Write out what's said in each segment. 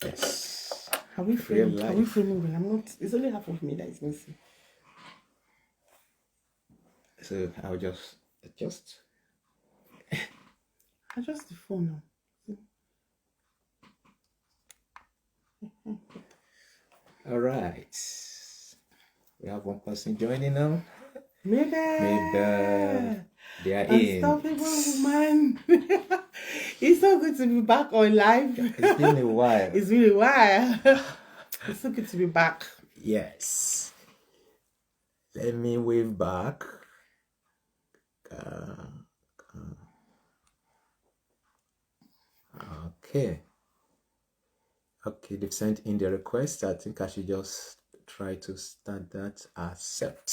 Yes. Have we framed? Have we framed me? I'm not. It's only half of me that is missing. So I'll just adjust. Adjust the phone now. All right. We have one person joining now. Mabel. They are Unstoppable woman. It's so good to be back on live. It's been a while. It's been a while. It's so good to be back. Yes. Let me wave back. Okay. Okay, they've sent in the request. I think I should just try to start that. Accept.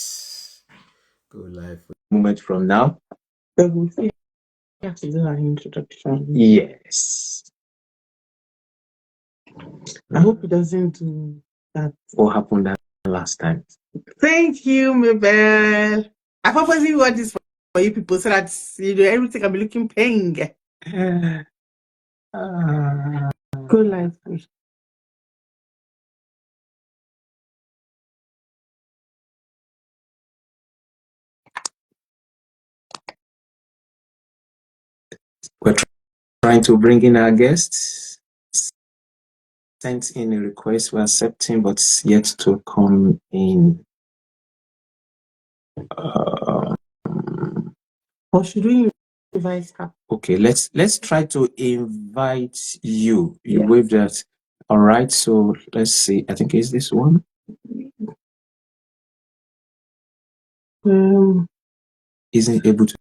Go live. A moment from now. So we still have to do an introduction. Yes. I hope it doesn't do that. What happened that last time? Thank you, Mabel. I purposely want this for you people so that everything can be looking paying. Go live, please. We're trying to bring in our guests. Sent in a request, we're accepting, but yet to come in. Or should we invite her? Okay, let's try to invite you. You waved that. All right, so let's see. I think it's this one. Isn't able to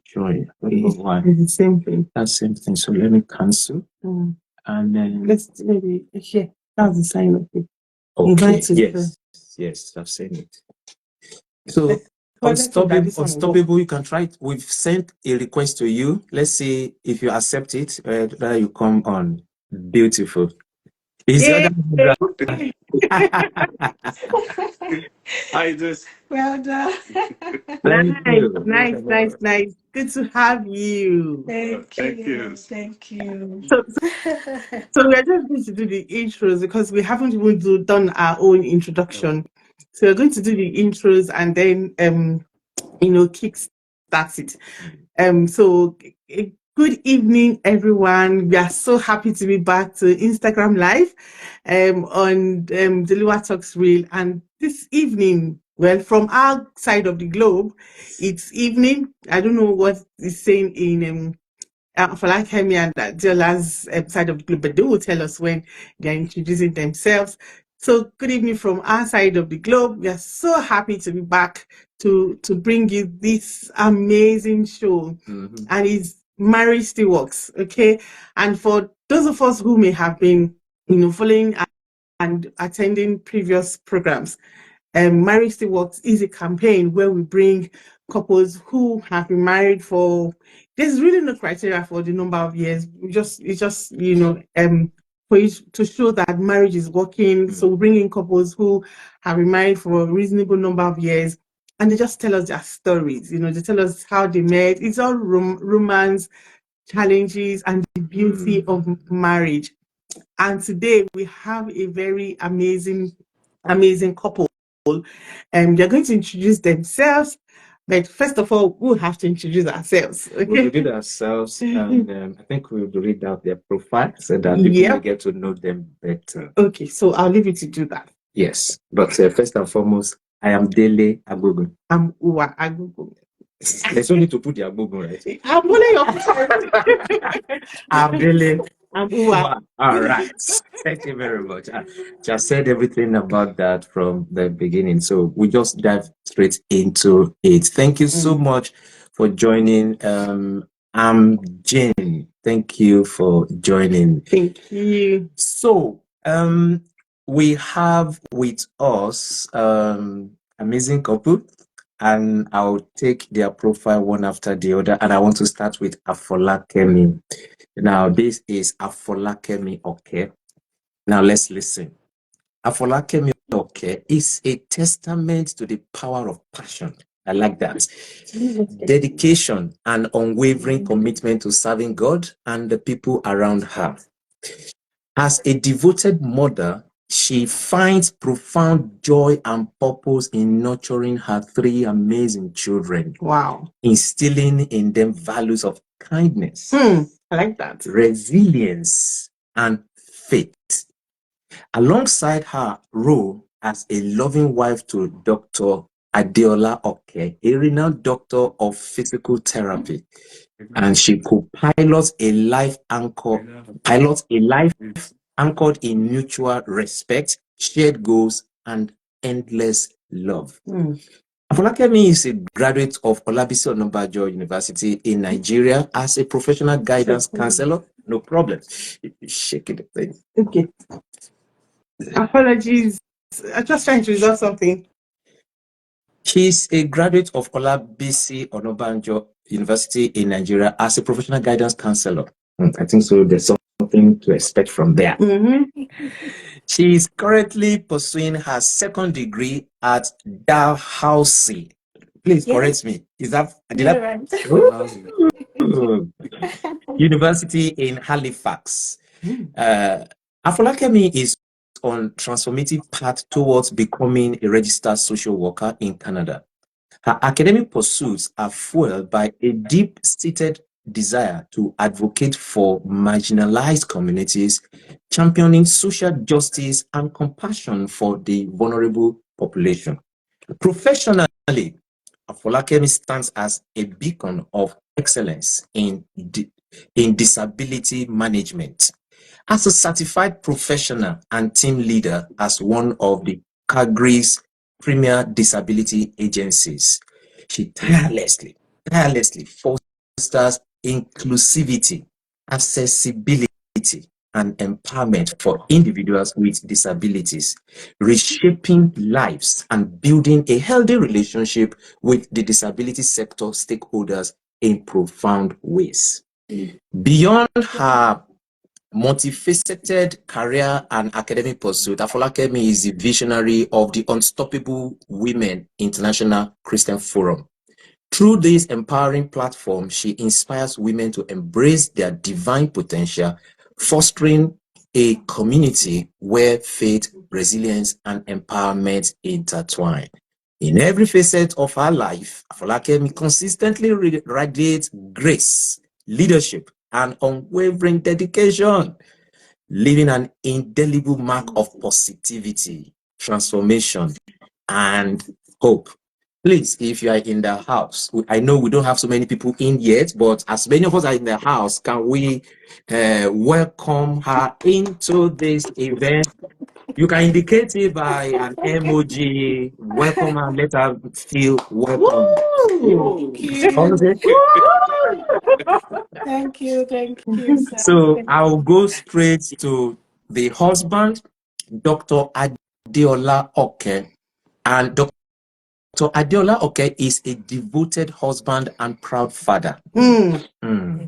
join. I don't know why. It's the same thing. That's same thing. So let me cancel. And then let's maybe here. That's the sign of it. Okay. Yes, I've seen it. So unstoppable, you can try it. We've sent a request to you. Let's see if you accept it. That you come on. Beautiful. I just well done. Nice. Nice. Good to have you. Thank you. So we're just going to do the intros because we haven't even done our own introduction. So we're going to do the intros and then kick start it. So good evening, everyone. We are so happy to be back to Instagram Live on Deliwa Talks Reel. And this evening, well, from our side of the globe, it's evening. I don't know what it's saying in Afolakemi and Adeola's side of the globe, but they will tell us when they're introducing themselves. So good evening from our side of the globe. We are so happy to be back to bring you this amazing show. And it's Marriage Still Works, okay? And for those of us who may have been, following and attending previous programs, Marriage Still Works is a campaign where we bring couples who have been married for. There's really no criteria for the number of years. It's just for you to show that marriage is working. So we bring in couples who have been married for a reasonable number of years, and they just tell us their stories. They tell us how they met. It's all romance, challenges, and the beauty of marriage. And today we have a very amazing couple. They're going to introduce themselves. But first of all, we'll have to introduce ourselves. Okay? We'll introduce ourselves, and I think we'll read out their profile so that people will get to know them better. Okay, so I'll leave you to do that. Yes, but first and foremost, I am Dele Agbogun. I'm Uwa Agbogun. There's no need to put the Agbogun, right? I'm only your I'm Dele. I'm Uwa. All right. Thank you very much. I just said everything about that from the beginning. So we just dive straight into it. Thank you so much for joining. I'm Jane. Thank you for joining. Thank you. So we have with us amazing couple, and I'll take their profile one after the other. And I want to start with Afolakemi. Now, this is Afolakemi Oke. Now, let's listen. Afolakemi Oke is a testament to the power of passion. I like that. Dedication and unwavering commitment to serving God and the people around her. As a devoted mother, she finds profound joy and purpose in nurturing her 3 amazing children. Wow. Instilling in them values of kindness, I like that. resilience, and faith. Alongside her role as a loving wife to Dr. Adeola Oke, a renowned doctor of physical therapy, and she co-pilots a life anchored in mutual respect, shared goals, and endless love. Afolakemi is a graduate of Olabisi Onabanjo University in Nigeria as a professional guidance counselor. No problem. Shaking the thing. Okay. Apologies. I'm just trying to resolve something. She's a graduate of Olabisi Onabanjo University in Nigeria as a professional guidance counselor. I think so. There's something to expect from there. She is currently pursuing her 2nd degree at Dalhousie. Please correct me. Is that University in Halifax? Afolakemi is on transformative path towards becoming a registered social worker in Canada. Her academic pursuits are fueled by a deep-seated desire to advocate for marginalized communities, championing social justice and compassion for the vulnerable population. Professionally, Afolakemi stands as a beacon of excellence in disability management. As a certified professional and team leader as one of the Calgary's premier disability agencies, she tirelessly fosters inclusivity, accessibility, and empowerment for individuals with disabilities, reshaping lives and building a healthy relationship with the disability sector stakeholders in profound ways. Beyond her multifaceted career and academic pursuit, Afolakemi is the visionary of the Unstoppable Women International Christian Forum. Through this empowering platform, she inspires women to embrace their divine potential, fostering a community where faith, resilience, and empowerment intertwine. In every facet of her life, Afolakemi consistently radiates grace, leadership, and unwavering dedication, leaving an indelible mark of positivity, transformation, and hope. Please, if you are in the house, I know we don't have so many people in yet, but as many of us are in the house, can we welcome her into this event? You can indicate it by an emoji. Welcome her, let her feel welcome. Thank you, sir. So I'll go straight to the husband, Dr. Adeola Oke. And Dr. Adeola Oke is a devoted husband and proud father. I'm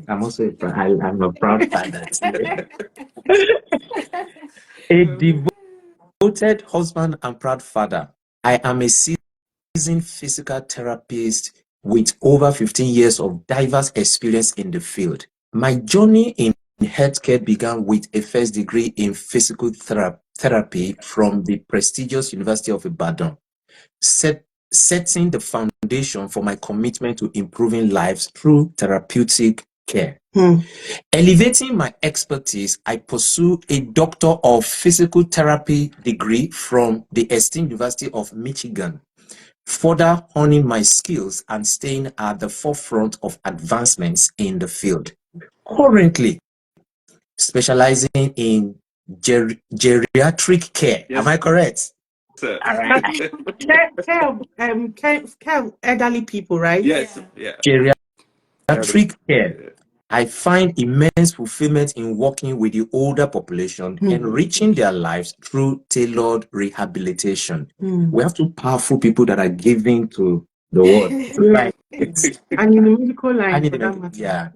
also I'm a proud father too. A devoted husband and proud father. I am a seasoned physical therapist with over 15 years of diverse experience in the field. My journey in healthcare began with a first degree in physical therapy from the prestigious University of Ibadan, setting the foundation for my commitment to improving lives through therapeutic care. Elevating my expertise, I pursue a Doctor of Physical Therapy degree from the esteemed University of Michigan, further honing my skills and staying at the forefront of advancements in the field. Currently, specializing in geriatric care. Yes. Am I correct? Sir. All right. Care of elderly people, right? Yes. Yeah. Geriatric care. I find immense fulfillment in working with the older population, enriching their lives through tailored rehabilitation. We have 2 powerful people that are giving to the world. Right. And in the medical line, for that matter. Yeah.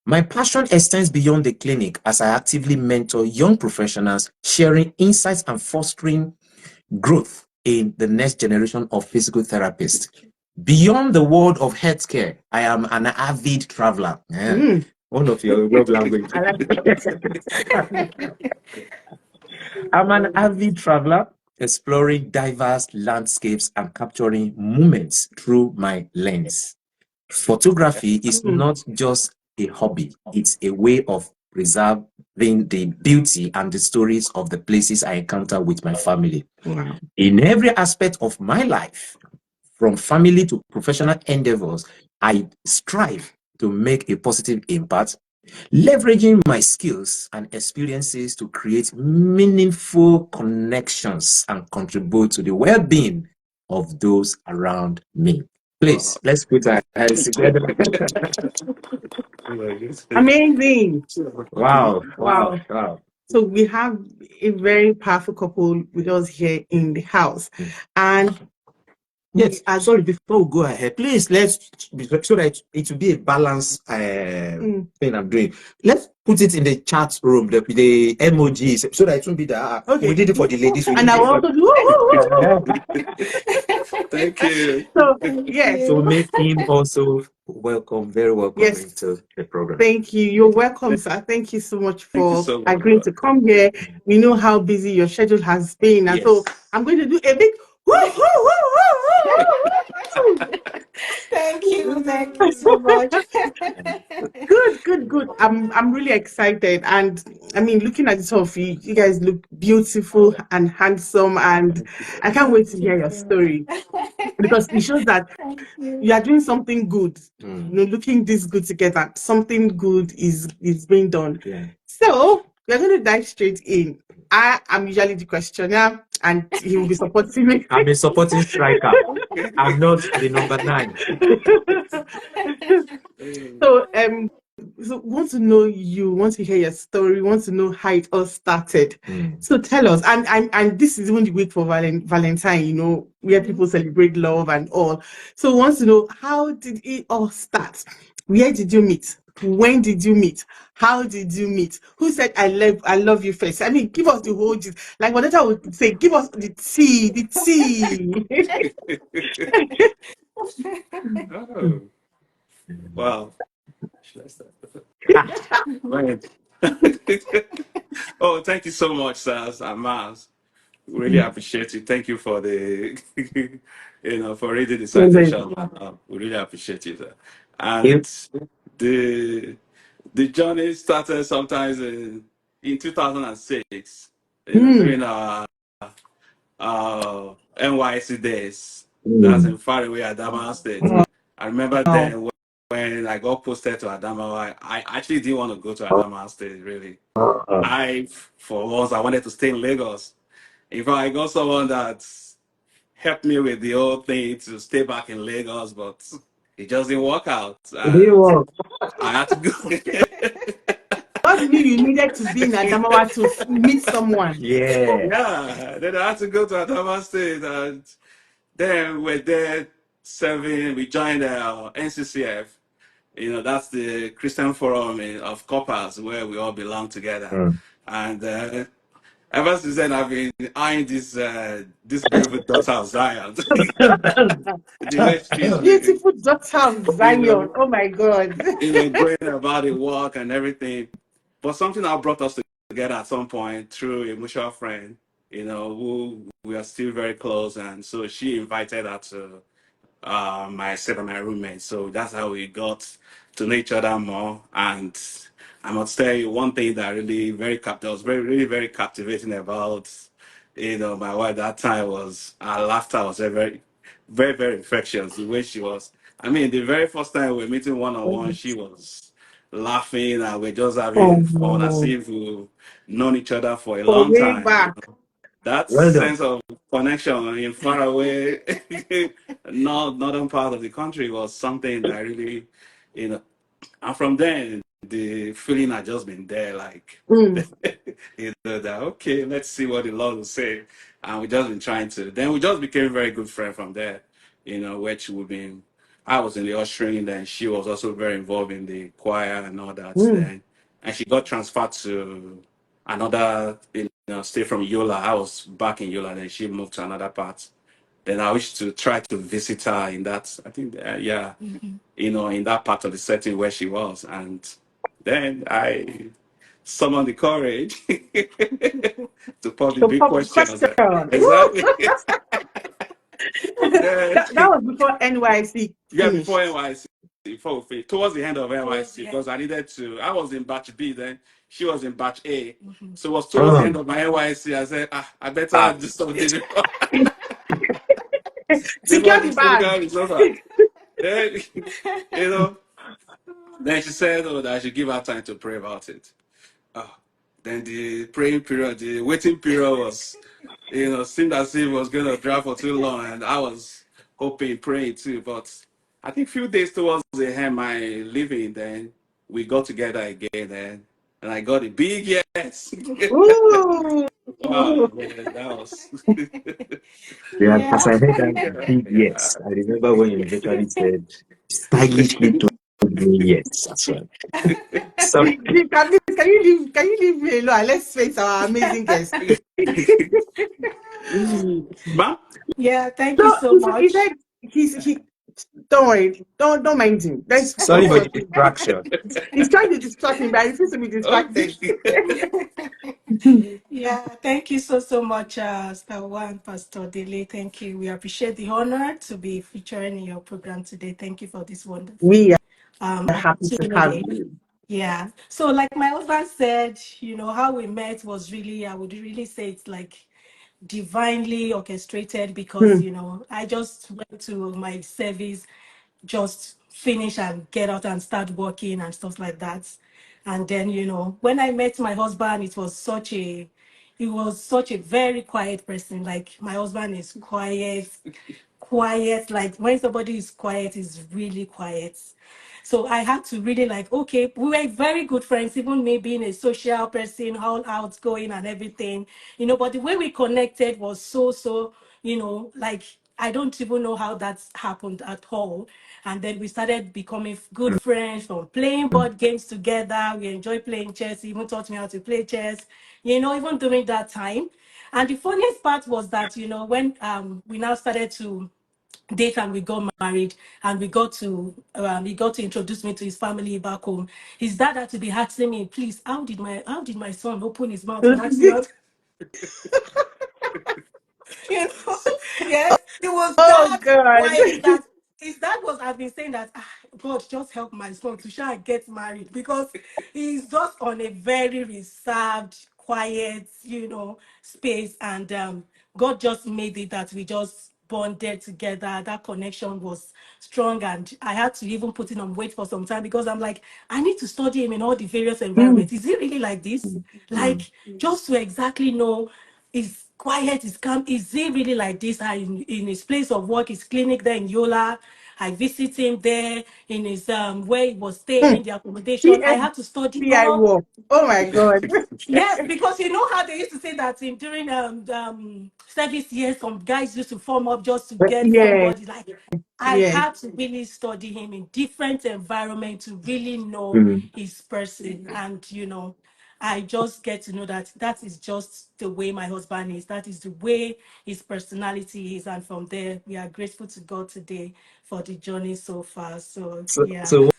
My passion extends beyond the clinic as I actively mentor young professionals, sharing insights and fostering growth in the next generation of physical therapists. Beyond the world of healthcare, I am an avid traveler. One of your love language. I'm an avid traveler, exploring diverse landscapes and capturing moments through my lens. Photography is not just a hobby, it's a way of preserving the beauty and the stories of the places I encounter with my family. Wow. In every aspect of my life, from family to professional endeavors, I strive to make a positive impact, leveraging my skills and experiences to create meaningful connections and contribute to the well-being of those around me. Please, let's put our hands together. Amazing. Wow, wow, Wow. wow. So we have a very powerful couple with us here in the house. And Yes, sorry, before we go ahead, please let's, so that it will be a balanced thing I'm doing. Let's put it in the chat room, the emojis, so that it won't be that we did it for the ladies. and I will also do. Thank you. So Thank yes. So you. make him also welcome, very welcome Yes. into the program. Thank you. You're welcome, sir. Thank you so much Thank you for so much. agreeing to come here. We know how busy your schedule has been. And so I'm going to do a big woo, woo, woo, woo, woo, woo. Thank you so much. Good. I'm really excited. And I mean, looking at the two of you, you guys look beautiful and handsome. And I can't wait to hear your story, because it shows that Thank you. you are doing something good. You know, looking this good together, something good is being done. Yeah. So we're going to dive straight in. I am usually the questioner, and he will be supporting me. I'm a supporting striker. I'm not the number 9. So want to know you, want to hear your story, want to know how it all started. So tell us, and this is even the week for Valentine, you know, where people celebrate love and all. So wants to know, how did it all start? Where did you meet? When did you meet? How did you meet? Who said I love you first? I mean, give us the whole gist. Like Vanessa would say, give us the tea. Oh, wow. Should I start? Right. Oh, thank you so much, Saz and Mars. Really appreciate it. Thank you for the, for reading the citation. We really appreciate it. And the journey started sometimes in 2006, during our NYC days. That's in far away Adamawa State. I remember then when I got posted to Adamawa, I actually didn't want to go to Adamawa State, really. For once, I wanted to stay in Lagos. In fact, I got someone that helped me with the whole thing to stay back in Lagos, but it just didn't work out. And I had to go. What do you mean you needed to be in Adamawa to meet someone? Yeah, then I had to go to Adamawa State, and then we're there serving. We joined NCCF. You know, that's the Christian Forum of Coppers, where we all belong together. And ever since then, I've been eyeing this beautiful daughter of Zion. The way she's Beautiful daughter of Zion. Oh my God. going about the work and everything. But something that brought us together at some point through a mutual friend, who we are still very close. And so she invited her to myself and my roommate. So that's how we got to know each other more. And I must tell you one thing that that was really captivating about my wife that time was her laughter was very infectious. The way she was. I mean, the very first time we were meeting one on one, she was laughing and we're just having fun as if we've known each other for a long Way time. back. That sense of connection in far away northern part of the country was something that really, and from then the feeling had just been there, like that okay, let's see what the Lord will say. And we just been trying to, then we just became very good friends from there, which we've been, I was in the ushering, then she was also very involved in the choir and all that. Then and she got transferred to another state from Yola. I was back in Yola, then she moved to another part. Then I wish to try to visit her in that, I think, in that part of the setting where she was. And then I summoned the courage to pop the big questions. Exactly. that was before NYC Yeah, finished. before NYC. Towards the end of NYC, because I was in batch B then, she was in batch A. So it was towards the end of my NYC. I said, I better do something before Secure the this bag. program is over. Then, then she said, that I should give her time to pray about it. Then the praying period, the waiting period was, seemed as if it was going to drag for too long. And I was hoping, praying too. But I think a few days towards the end, my leaving, then we got together again. And I got a big yes. Ooh. Wow, man, that was. Yeah, as I heard that big yes, I remember when you eventually said stylishly told me yes as well. So Can you leave me alone? Let's face our amazing guest. Ma? Yeah, thank you so He much. said he don't worry, don't mind him. Let's sorry focus for on the distraction. he's trying to distract me, but I refuse to be distracted. Yeah, thank you so much, Star One, Pastor Dele. Thank you. We appreciate the honor to be featuring in your program today. Thank you for this wonderful We are happy to have opportunity. you. Yeah. So, like my husband said, how we met was really, I would really say it's like divinely orchestrated because, I just went to my service, just finish and get out and start working and stuff like that. And then, when I met my husband, it was such a very quiet person. Like my husband is quiet. Like when somebody is quiet, is really quiet. So I had to really like, okay, we were very good friends, even me being a social person, all outgoing and everything, but the way we connected was so, like, I don't even know how that's happened at all. And then we started becoming good friends from playing board games together. We enjoy playing chess. He even taught me how to play chess, even during that time. And the funniest part was that, when we now started to date and we got married and he got to introduce me to his family back home. His dad had to be asking me, please, how did my son open his mouth to ask me out? you know yes, it was Oh that God. quiet that his dad have been saying that, God, just help my son to try and get married because he's just on a very reserved, quiet, space. And God just made it that we just bonded together. That connection was strong, and I had to even put it on wait for some time because I'm like, I need to study him in all the various environments. Is he really like this? Like, just to exactly know, is quiet, is calm. Is he really like this? In his place of work, his clinic there in Yola, I visit him there in his where he was staying, the accommodation. I had to study TSPI all. war. Oh my God. Yes, because you know how they used to say that during service years, some guys used to form up just to get Yeah, somebody. Like, I yeah. had to really study him in different environments to really know Mm. his person. And I just get to know that that is just the way my husband is. That is the way his personality is. And from there, we are grateful to God today for the journey so far. So So, yeah. so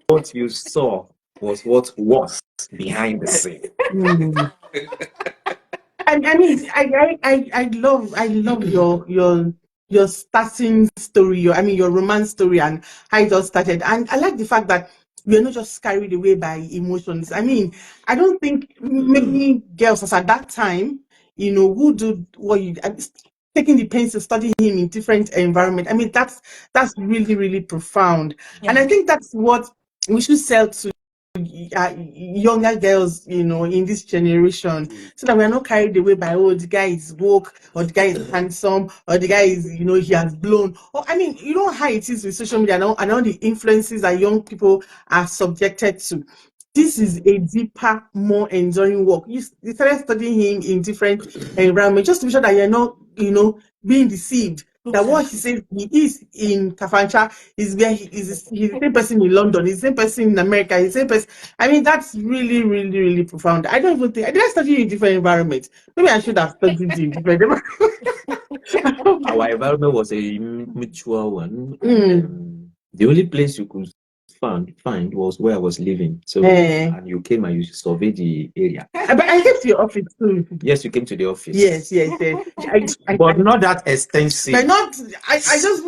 what you saw was what was behind the scene. Mm. I mean, I love your starting story. Your romance story and how it all started. And I like the fact that we're not just carried away by emotions. I mean, I don't think many girls as at that time, who do what you taking the pains to study him in different environment. I mean, that's really, really profound. And Yeah. I think that's what we should sell to younger girls, in this generation, so that we're not carried away by, oh, the guy is woke, or the guy is handsome, or the guy is, he has blown. Or I mean, how it is with social media and all the influences that young people are subjected to. This is a deeper, more enduring work. You started studying him in different environments just to be sure that you're not, being deceived. That what he says he is in Kafancha is where he's the same person in London, he's the same person in America, he's the same person. I mean, that's really, really, really profound. I don't even think I did I study in different environments. Maybe I should have studied in different Our environment was a mutual one. Mm. The only place you could find was where I was living. So and you came and you surveyed the area. But I came to your office too. Yes, you came to the office. Yes. But not that extensive. But not, I just,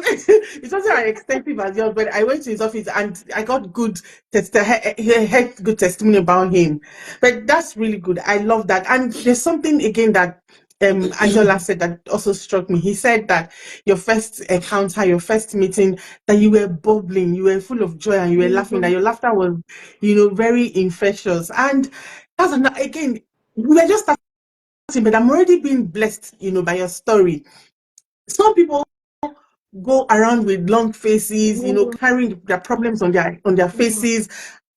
it's not as extensive as yours, but I went to his office and I got good heard good testimony about him. But that's really good. I love that. And there's something again that Adeola said that also struck me. He said that your first encounter, your first meeting, that you were bubbling, you were full of joy and you were laughing, that your laughter was, very infectious. And that's again, we were just starting, but I'm already being blessed, by your story. Some people go around with long faces, carrying their problems on their faces.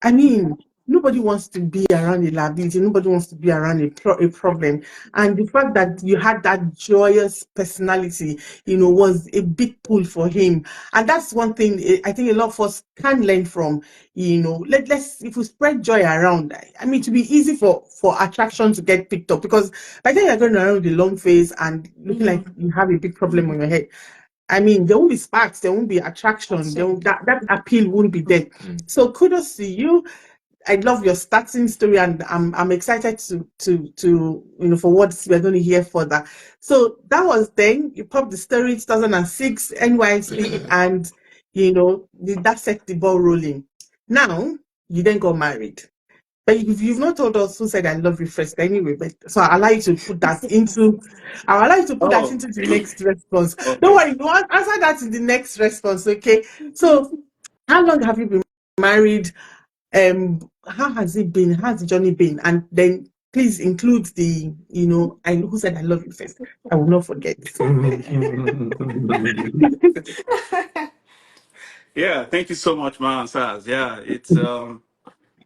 I mean, nobody wants to be around a liability. Nobody wants to be around a problem. And the fact that you had that joyous personality, was a big pull for him. And that's one thing I think a lot of us can learn from. Let's if we spread joy around. I mean, to be easy for attraction to get picked up, because by the time you're going around with a long face and looking like you have a big problem on your head, I mean, there won't be sparks, there won't be attraction, that appeal won't be there. So kudos to you. I love your starting story, and I'm excited to for what we're going to hear further. So that was then you popped the story 2006 NYC, and that set the ball rolling. Now you then got married. But if you've not told us who said I love you first anyway, but so I'll allow you to put that into the next response. Okay. Don't worry, you answer that in the next response, okay? So how long have you been married? How has it been? How's the journey been? And then please include the, who said I love you first. I will not forget. Yeah, thank you so much, man. Saz. Yeah, it's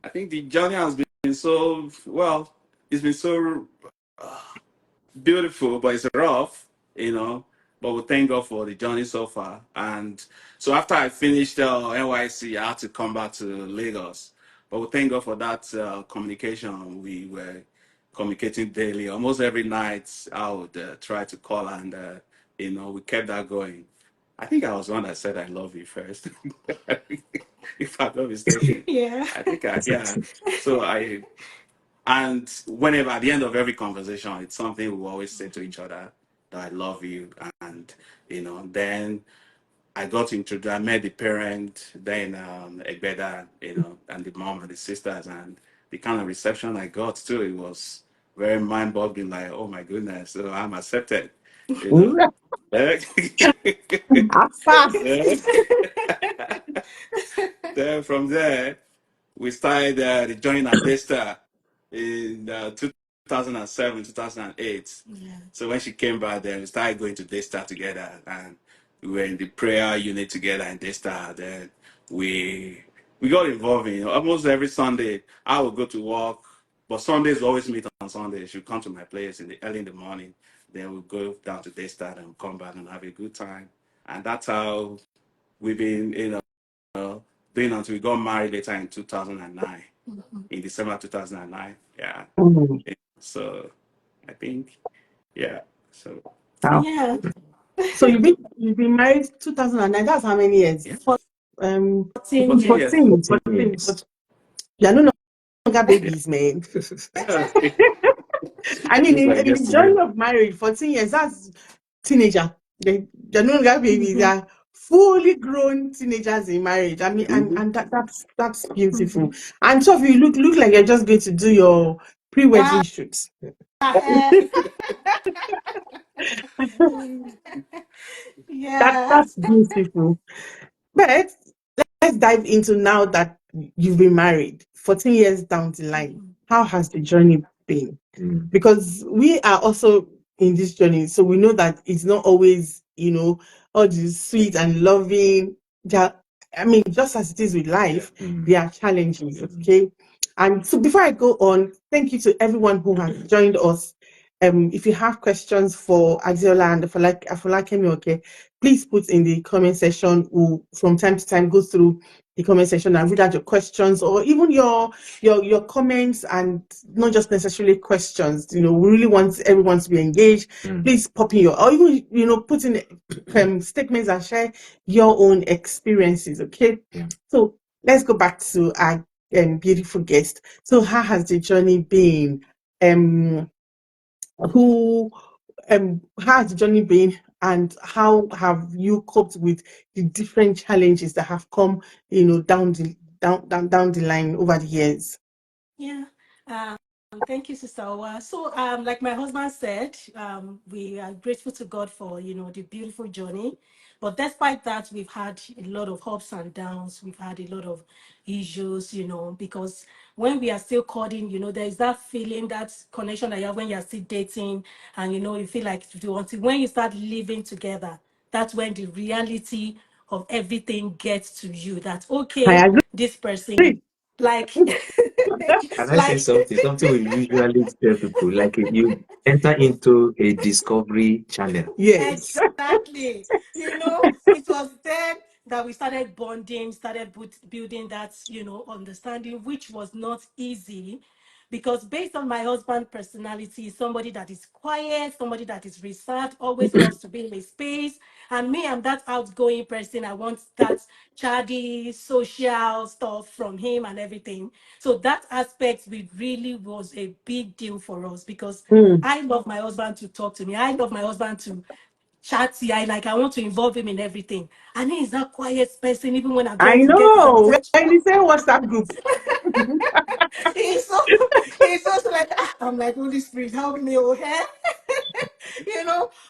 I think the journey has been so well. It's been so beautiful, but it's rough. But we thank God for the journey so far. And so after I finished NYC, I had to come back to Lagos. But we thank God for that communication. We were communicating daily. Almost every night, I would try to call, and we kept that going. I think I was the one that said I love you first, if I'm not mistaken. Yeah. I think yeah. So and whenever at the end of every conversation, it's something we always say to each other, that I love you. And then I got introduced. I met the parent, then Egbeda, and the mom and the sisters, and the kind of reception I got too. It was very mind-boggling. Like, oh my goodness, so I'm accepted. Then from there, we started the journey at Daystar in 2007, 2008. Yeah. So when she came back, then we started going to Daystar together, and we were in the prayer unit together in Daystar. Then we got involved in almost every Sunday. I would go to work, but Sundays we always meet on Sundays. She'd come to my place early in the morning. Then we'll go down to Daystar and come back and have a good time. And that's how we've been, doing until we got married later in 2009, in December 2009. Yeah. So I think, yeah. So Yeah. So you've been married 2009. That's how many years? Yeah. 14 14 years. years. 14. But you're no longer babies, man. I mean, Seems like in the yesterday. journey of marriage, 14 years, that's teenager. They're no longer babies. They're fully grown teenagers in marriage. I mean, and that's beautiful. And so if you look like you're just going to do your pre-wedding shoot. Yeah. That's beautiful. But let's dive into now that you've been married 14 years down the line. How has the journey been? Because we are also in this journey, so we know that it's not always, all this sweet and loving. I mean, just as it is with life, there are challenges, okay? And so before I go on, thank you to everyone who has joined us. If you have questions for Adeola and Afolakemi Oke, please put in the comment section. We'll, from time to time, go through the comment section and read out your questions, or even your comments, and not just necessarily questions. We really want everyone to be engaged. Please pop in or even put in statements and share your own experiences. Okay. So let's go back to our beautiful guest. So how has the journey been? Who how has the journey been, and how have you coped with the different challenges that have come, down the line over the years? Yeah. Thank you, Sister Owa. So, like my husband said, we are grateful to God for, the beautiful journey. But despite that, we've had a lot of ups and downs. We've had a lot of issues, because when we are still courting, there is that feeling, that connection that you have when you're still dating, and, you feel like until when you start living together, that's when the reality of everything gets to you. That, I okay, this person, agree. like, Can I say like, something? Something we usually tell people, like you enter into a discovery channel. Yes. exactly. It was then that we started bonding, started building that, understanding, which was not easy, because based on my husband's personality, somebody that is quiet, somebody that is reserved, always loves to be in a space. And me, I'm that outgoing person. I want that chatty, social stuff from him and everything. So that aspect, we really was a big deal for us, because Mm. I love my husband to talk to me. I love my husband to chatty. I want to involve him in everything. And he is that quiet person, even when I'm I trying to get his know. We're in attention. the same WhatsApp group. He's so he's just like, I'm like, Holy Spirit, help me, oh hey.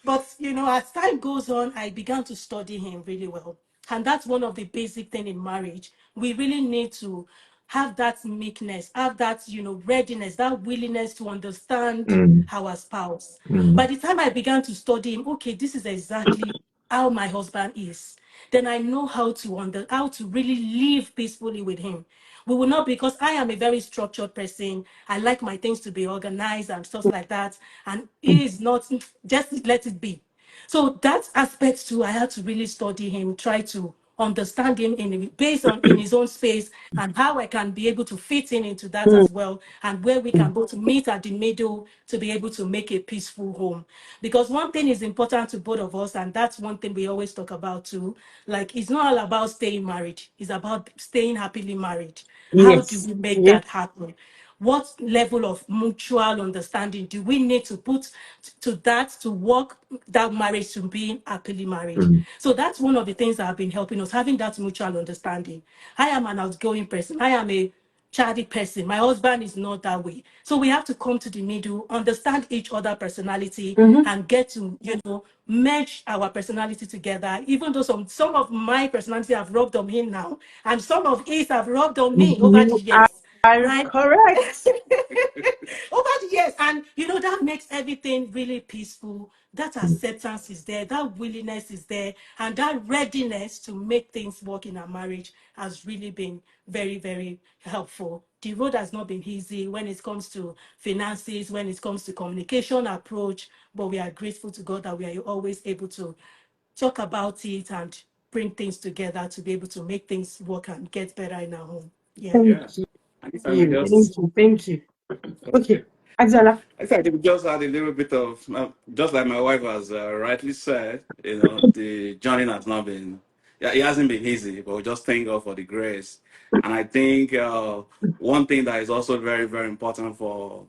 But as time goes on, I began to study him really well. And that's one of the basic thing in marriage. We really need to have that meekness, have that, readiness, that willingness to understand Mm, our spouse. By mm, the time I began to study him, okay, this is exactly how my husband is. Then I know how to really live peacefully with him. We will not, because I am a very structured person. I like my things to be organized and stuff like that. And he is not, just let it be. So that aspect too, I had to really study him, try to understand him based on in his own space, and how I can be able to fit in into that Mm. as well, and where we can both meet at the middle to be able to make a peaceful home. Because one thing is important to both of us, and that's one thing we always talk about too. Like, it's not all about staying married, it's about staying happily married. How do Yes. we make Yes. that happen? What level of mutual understanding do we need to put to that to work that marriage to being happily married? mm. So that's one of the things that have been helping us, having that mutual understanding. I am an outgoing person. I am a chatty person. My husband is not that way. So we have to come to the middle, understand each other personality, Mm-hmm. and get to, merge our personality together. Even though some of my personality have rubbed on him now, and some of his have rubbed on me over the You years. are Right? correct. Over the years, and that makes everything really peaceful. That Mm. acceptance is there, that willingness is there, and that readiness to make things work in our marriage has really been very, very helpful. The road has not been easy when it comes to finances, when it comes to communication approach, but we are grateful to God that we are always able to talk about it and bring things together to be able to make things work and get better in our home. Yeah. Thank Yeah. you. And if I may Thank just you. Thank you. Okay. Adeola. I think we just had a little bit of, just like my wife has rightly said, the journey has not been, yeah, it hasn't been easy, but we just thank God for the grace. And I think one thing that is also very, very important for,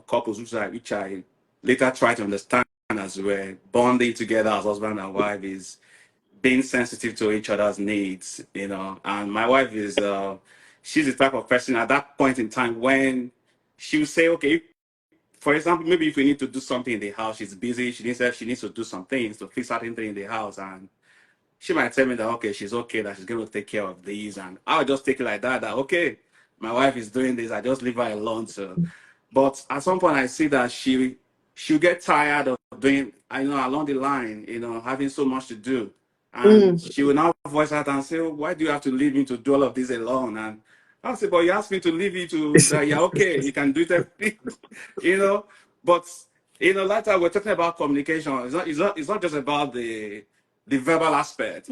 couples, which I later try to understand as we're bonding together as husband and wife, is being sensitive to each other's needs. And my wife she's the type of person at that point in time when she would say, okay, for example, maybe if we need to do something in the house, she's busy. She needs to do some things to fix certain things in the house, and she might tell me that okay, she's okay, that she's going to take care of these, and I'll just take it like that. That okay, my wife is doing this. I just leave her alone. So, but at some point, I see that she'll get tired of doing. I know along the line, having so much to do, and Mm. she will now voice out and say, "Why do you have to leave me to do all of this alone?" And I'll say, "But you asked me to leave you to that. Yeah, okay, you can do it everything, you know." But later we're talking about communication. It's not just about the verbal aspect.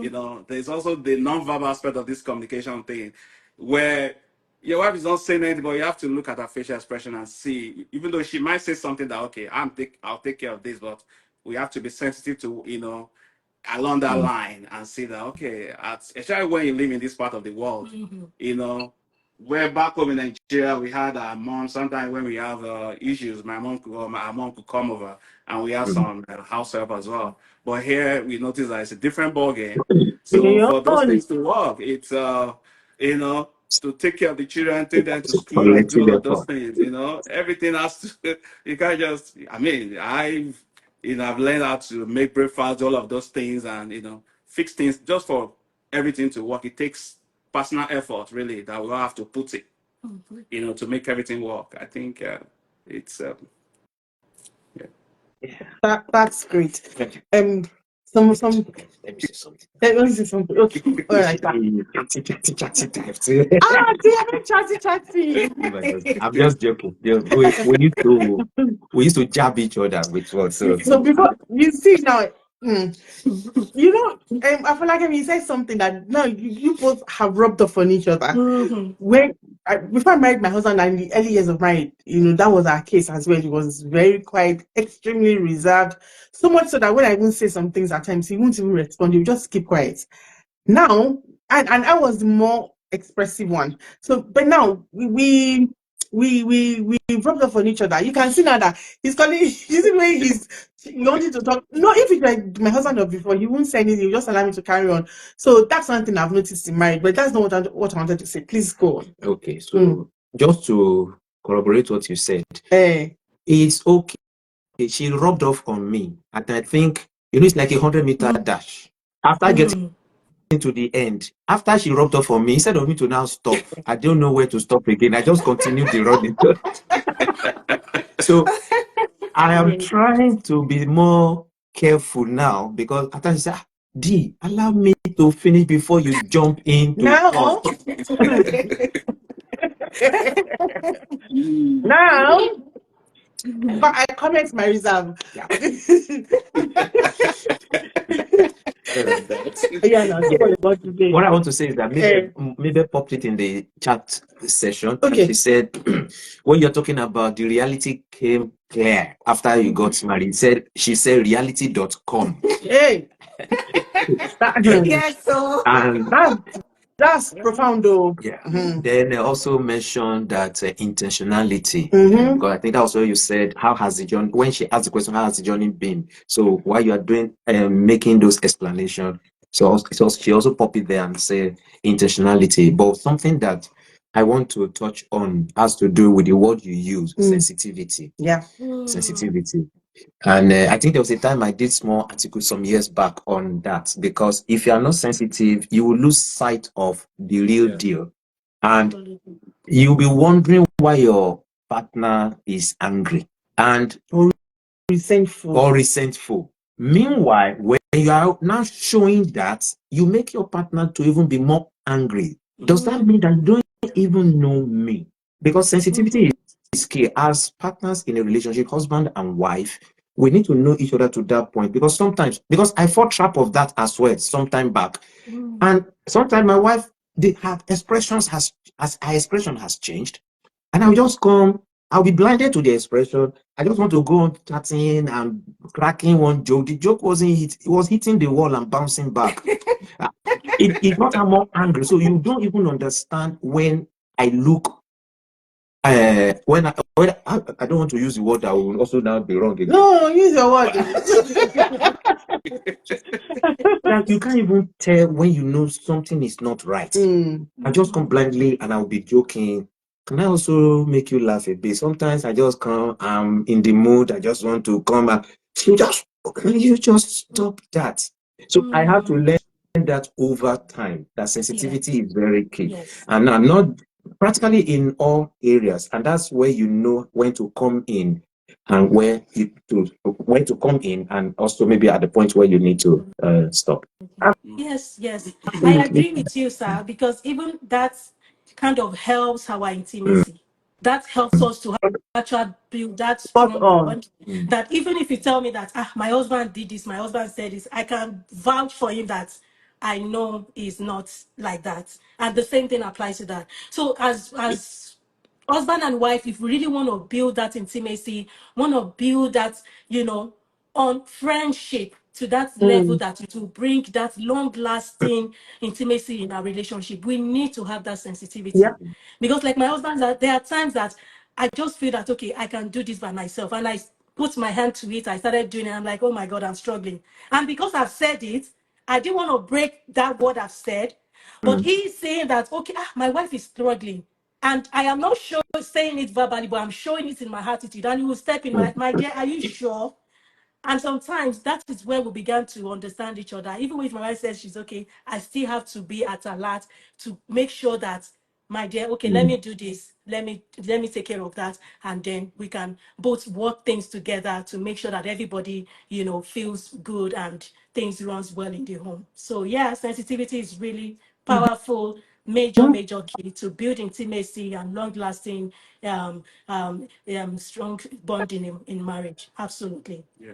There's also the non-verbal aspect of this communication thing, where your wife is not saying anything, but you have to look at her facial expression and see, even though she might say something that okay, I'll take care of this, but we have to be sensitive to along that line and see that, okay, especially when you live in this part of the world, where back home in Nigeria, we had our mom. Sometimes when we have issues, our mom could come over, and we have some house help as well. But here we notice that it's a different ball game. So for those things to work, it's to take care of the children, take them to school, and do all of those things. Everything has to. You can't just. I mean, I've learned how to make breakfast, all of those things, and fix things just for everything to work. It takes personal effort, really, that we all have to put it, to make everything work. I think it's That's great. Some Let me say something. let me say something. Okay, all right. Chatty. I'm just joking. We used to jab each other with what. So before you see now, I feel like you said something that no, you both have rubbed off on each other. When before I married my husband and in the early years of marriage, that was our case as well. He was very quiet, extremely reserved, so much so that when I even say some things at times, he won't even respond. He would just keep quiet. Now, and I was the more expressive one. So, but now we rubbed off on each other. You can see now that he's calling. You see the way he wanted to talk. No, if it's like my husband or before, he won't say anything. He'll just allow me to carry on. So that's one thing I've noticed in marriage. But that's not what I wanted to say. Please go on. Okay, so just to corroborate what you said, it's okay. She rubbed off on me, and I think it's like a 100-meter dash. After getting to the end, after she rubbed off on me, instead of me to now stop, I don't know where to stop again. I just continued the running. So I am trying to be more careful now, because at times she said, D, allow me to finish before you jump into now. Now, but I comment my reserve. Yeah. What I want to say is that maybe popped it in the chat session. Okay. And she said, when you're talking about the reality came clear after you got married, she said reality.com. Hey. Yes, so And that's profound though. Yeah. Then they also mentioned that intentionality. Because I think that was what you said. How has the journey? When she asked the question, how has the journey been? So while you are doing making those explanations, so she also popped it there and said intentionality. But something that I want to touch on has to do with the word you use, sensitivity. Yeah. Sensitivity. And I think there was a time I did small article some years back on that, because if you are not sensitive, you will lose sight of the real deal. And you'll be wondering why your partner is angry and or resentful. Meanwhile, when you are now showing that, you make your partner to even be more angry. Does that mean that you don't even know me? Because sensitivity is key. As partners in a relationship, husband and wife, we need to know each other to that point. Because I fall trap of that as well sometime back. And sometimes my wife, her expression has changed. And I'll be blinded to the expression. I just want to go on chatting and cracking one joke. The joke it was hitting the wall and bouncing back. It got her more angry. So you don't even understand when I look. When I don't want to use the word that will also now be wrong again. No, use your word. Like you can't even tell when you know something is not right. I just come blindly and I'll be joking. Can I also make you laugh a bit? Sometimes I just come, I'm in the mood, I just want to come and can you just stop that? So I have to learn that over time, that sensitivity is very key. Yes. And I'm not practically in all areas. And that's where you know when to come in and when to come in, and also maybe at the point where you need to stop. Yes, I agree with you, sir, because even that kind of helps our intimacy. That helps us to actually build that strong bond. That even if you tell me that my husband did this, my husband said this, I can vouch for him that I know is not like that. And the same thing applies to that. So as husband and wife, if we really want to build that intimacy, want to build that, on friendship, to that level that it will bring that long-lasting intimacy in our relationship, we need to have that sensitivity. Yeah. Because like my husband, there are times that I just feel that, okay, I can do this by myself. And I put my hand to it. I started doing it. I'm like, oh my God, I'm struggling. And because I've said it, I didn't want to break that word I've said. But he's saying that, okay, my wife is struggling. And I am not sure saying it verbally, but I'm showing it in my attitude. And he will step in, my dear, are you sure? And sometimes that is where we began to understand each other. Even if my wife says she's okay, I still have to be at alert to make sure that, my dear, okay, let me do this. Let me take care of that. And then we can both work things together to make sure that everybody, feels good and things runs well in the home. So yeah, sensitivity is really powerful, major key to build intimacy and long-lasting, strong bonding in marriage. Absolutely. Yeah.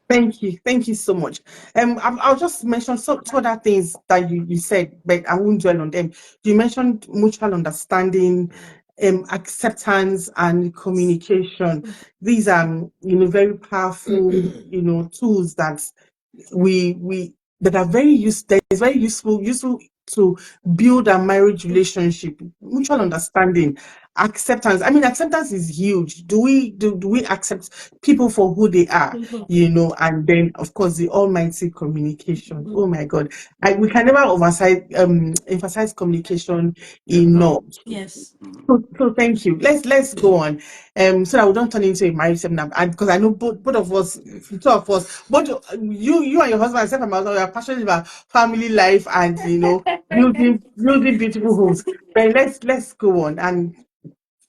Thank you so much. I'll just mention some other things that you said, but I won't dwell on them. You mentioned mutual understanding, acceptance, and communication. These are, very powerful, tools that we that are that is very useful to build a marriage relationship. Mutual understanding, acceptance. I mean, acceptance is huge. Do we accept people for who they are? And then of course the almighty communication. Oh my God, we can never emphasize communication enough. Yes. So thank you. Let's go on. So that we don't turn into a marriage seminar. And because I know both of us, two of us, both you and your husband, except for my husband, we are passionate about family life and building beautiful homes. But let's go on. And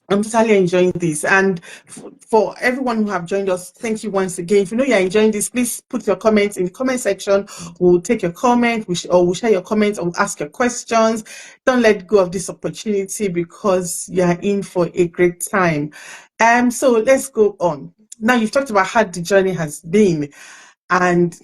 I'm totally enjoying this. And for everyone who have joined us, thank you once again. If you know you're enjoying this, please put your comments in the comment section. We'll take your comment, we'll share your comments, or we'll ask your questions. Don't let go of this opportunity because you're in for a great time. So let's go on. Now you've talked about how the journey has been and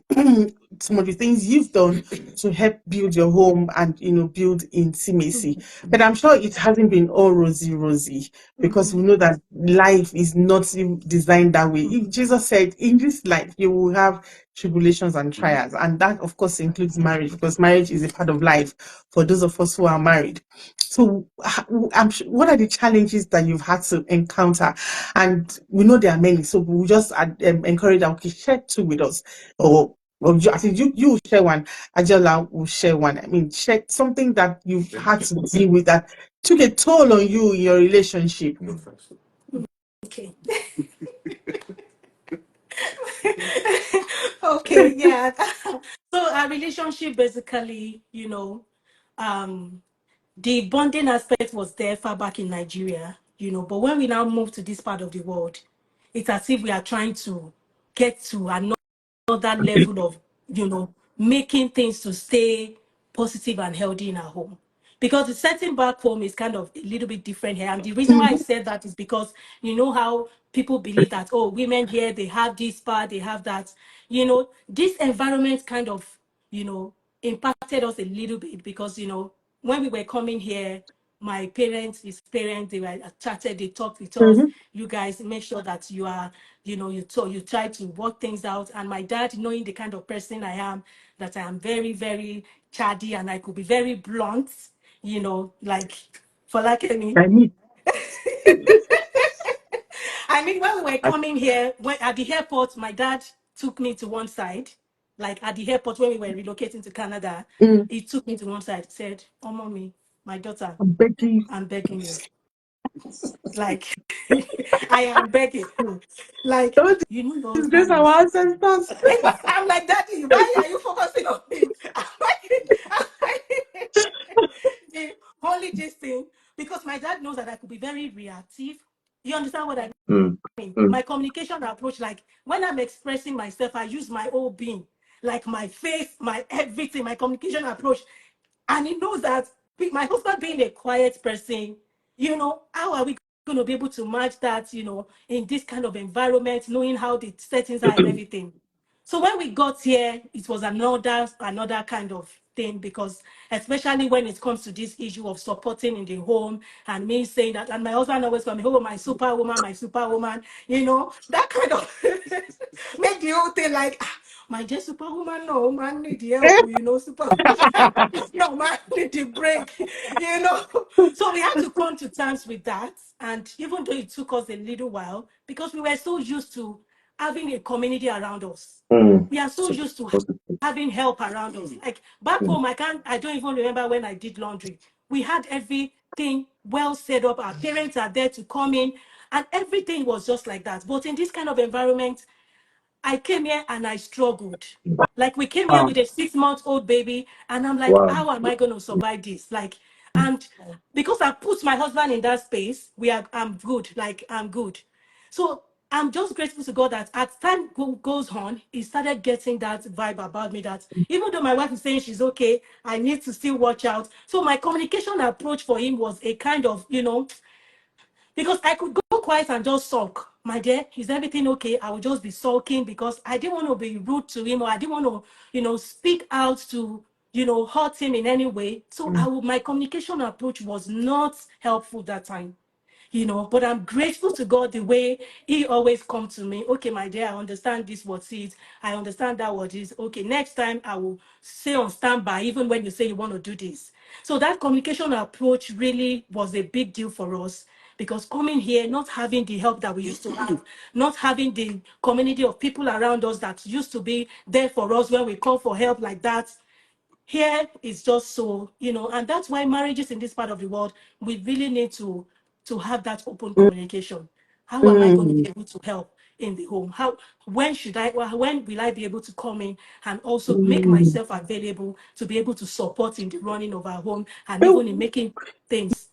some of the things you've done to help build your home and build intimacy. But I'm sure it hasn't been all rosy because we know that life is not designed that way. If Jesus said in this life you will have tribulations and trials, and that of course includes marriage, because marriage is a part of life for those of us who are married. So what are the challenges that you've had to encounter? And we know there are many, so we just encourage that, okay, share two with us. Or I think you share one, Adeola will share one. I mean, share something that you've had to deal with that took a toll on you in your relationship. Okay. Okay, yeah. So our relationship basically, the bonding aspect was there far back in Nigeria, but when we now move to this part of the world, it's as if we are trying to get to another level of, making things to stay positive and healthy in our home. Because the setting back home is kind of a little bit different here. And the reason why I said that is because you know how people believe that, oh, women here, they have this part, they have that. This environment kind of, impacted us a little bit because, when we were coming here, my parents, his parents, they were chatted, they talked with us. You guys make sure that you are, you try to work things out. And my dad, knowing the kind of person I am, that I am very, very chatty and I could be very blunt, like Afolakemi. I mean, when we were coming here, at the airport, my dad took me to one side. Like at the airport, when we were relocating to Canada, he took me to one side, said, "Oh, mommy, my daughter, I'm begging. I'm begging you. Like, I am begging you. Like, Don't you know, your disgrace husband our is." ancestors. I'm like, Daddy, why are you focusing on me? The only this thing, because my dad knows that I could be very reactive. You understand what I mean? My communication approach, like when I'm expressing myself, I use my whole being, like my face, my everything, my communication approach. And he knows that my husband being a quiet person, how are we going to be able to match that, in this kind of environment, knowing how the settings are and everything. So when we got here, it was another kind of thing, because especially when it comes to this issue of supporting in the home and me saying that, and my husband always called me, oh, my superwoman, that kind of made the whole thing like, my dear superwoman, no, man need the help, you know, superwoman, no, man need the break, you know. So we had to come to terms with that. And even though it took us a little while, because we were so used to having a community around us, we are so used to having help around us. Like back home, I don't even remember when I did laundry. We had everything well set up. Our parents are there to come in, and everything was just like that. But in this kind of environment, I came here and I struggled. Like we came here with a 6-month-old baby, and I'm like, Wow. how am I going to survive this? Like, and because I put my husband in that space, I'm good. Like I'm good. So I'm just grateful to God that as time goes on, he started getting that vibe about me that even though my wife is saying she's okay, I need to still watch out. So my communication approach for him was a kind of, because I could go quiet and just sulk. My dear, is everything okay? I would just be sulking because I didn't want to be rude to him, or I didn't want to, speak out to, hurt him in any way. So my communication approach was not helpful that time. But I'm grateful to God the way he always come to me. Okay, my dear, I understand this what it. I understand that what is. Okay, next time I will stay on standby even when you say you want to do this. So that communication approach really was a big deal for us, because coming here, not having the help that we used to have, not having the community of people around us that used to be there for us when we call for help like that, here is just so, and that's why marriages in this part of the world, we really need to have that open communication. How am I going to be able to help in the home? When will I be able to come in and also make myself available to be able to support in the running of our home and even in making things?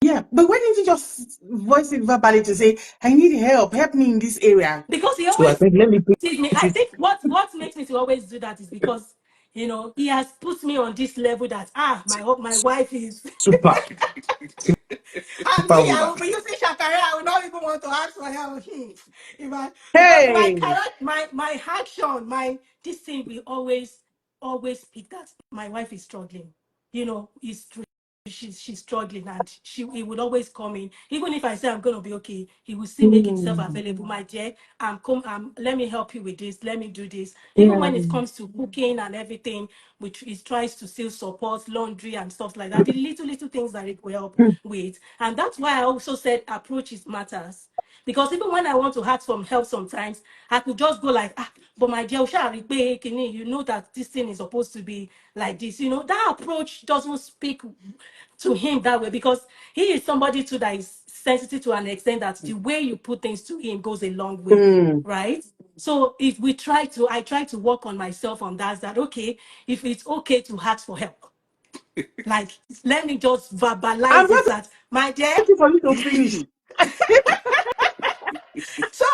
Yeah, but why didn't you just voice it verbally to say, I need help me in this area? Because he So I always think let me put sees me. I it think what makes me to always do that is because he has put me on this level that my wife is. super And me, I superwoman. will be using shakara. I will not even want to ask for help. Because my Hey, character, my action, this thing will always speak that my wife is struggling. Is she's struggling, and he would always come in. Even if I say I'm gonna be okay, he will still make himself available. My dear, let me help you with this, let me do this. Even yeah. when it comes to cooking and everything, which he tries to still support laundry and stuff like that. The little things that it will help with. And that's why I also said approaches matters. Because even when I want to ask for help sometimes, I could just go like, but my dear, you know that this thing is supposed to be like this. That approach doesn't speak to him that way, because he is somebody too that is sensitive to an extent that the way you put things to him goes a long way, right? So if I try to work on myself on that, okay, if it's okay to ask for help, like, let me just I'm verbalize not it that, my dear. waiting for you to finish. So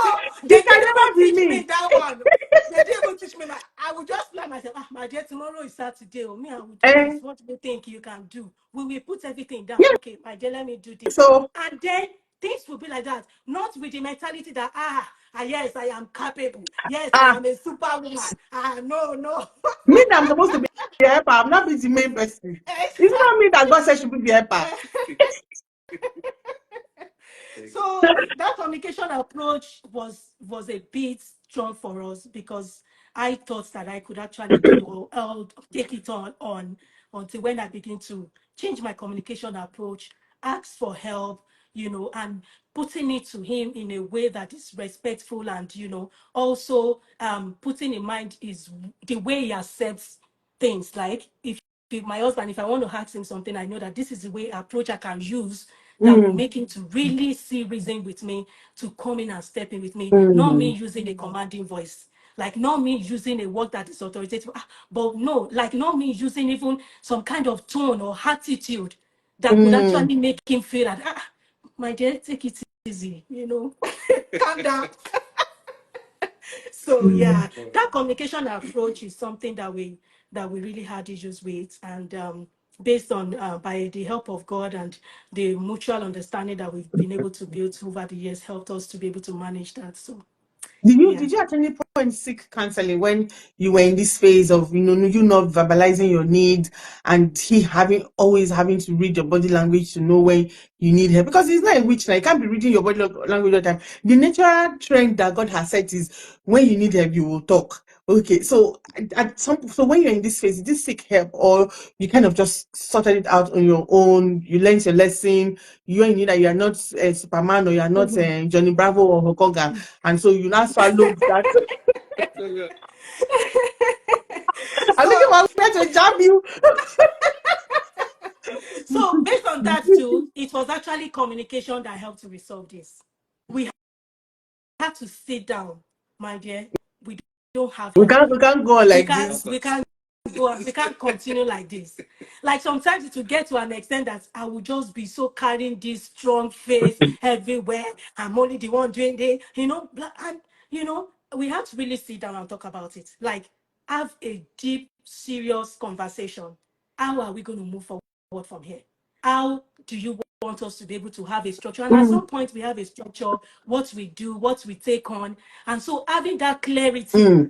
they It can didn't never even be teach me. me that one. They didn't even teach me that. I would just plan myself, my dear, tomorrow is Saturday. Me, I will do Eh, this. What do you think you can do? We will put everything down. yeah, Okay, my dear, let me do this. so And then things will be like that. Not with the mentality that, yes, I am capable. Yes, I ah, am a superwoman. No, no. me that I'm supposed to be the helper. I'm not be the main person. It's not me that God said should be the helper. So that communication approach was a bit strong for us, because I thought that I could actually take it on until when I begin to change my communication approach, ask for help, and putting it to him in a way that is respectful, and also putting in mind is the way he accepts things. Like if my husband, if I want to ask him something, I know that this is the way approach I can use that will make him to really see reason with me, to come in and step in with me, not me using a commanding voice. Like, not me using a word that is authoritative, but no, like, not me using even some kind of tone or attitude that could actually make him feel that, my dear, take it easy, calm down. So yeah, that communication approach is something that we really had issues with, and based on by the help of God and the mutual understanding that we've been able to build over the years, helped us to be able to manage that. So Did you yeah. did you at any point seek counseling when you were in this phase of you not verbalizing your needs, and he always having to read your body language to know when you need help? Because it's not a witch now. You can't be reading your body language all the time. The natural trend that God has set is when you need help, you will talk. Okay, so so when you're in this phase, did you seek help, or you kind of just sorted it out on your own? You learned your lesson. You knew that you are not Superman, or you are not Johnny Bravo or Hulk Hogan, and so you now swallowed that. I think I'm going to jab you. So based on that too, it was actually communication that helped to resolve this. We had to sit down, my dear. We don't have We time. can't go on like this. We can't go on. We can't continue like this. Like sometimes it will get to an extent that I will just be so carrying this strong face everywhere. I'm only the one doing it, and we have to really sit down and talk about it. Like have a deep, serious conversation. How are we going to move forward from here? How do you want us to be able to have a structure? And at some point, we have a structure, what we do, what we take on. And so having that clarity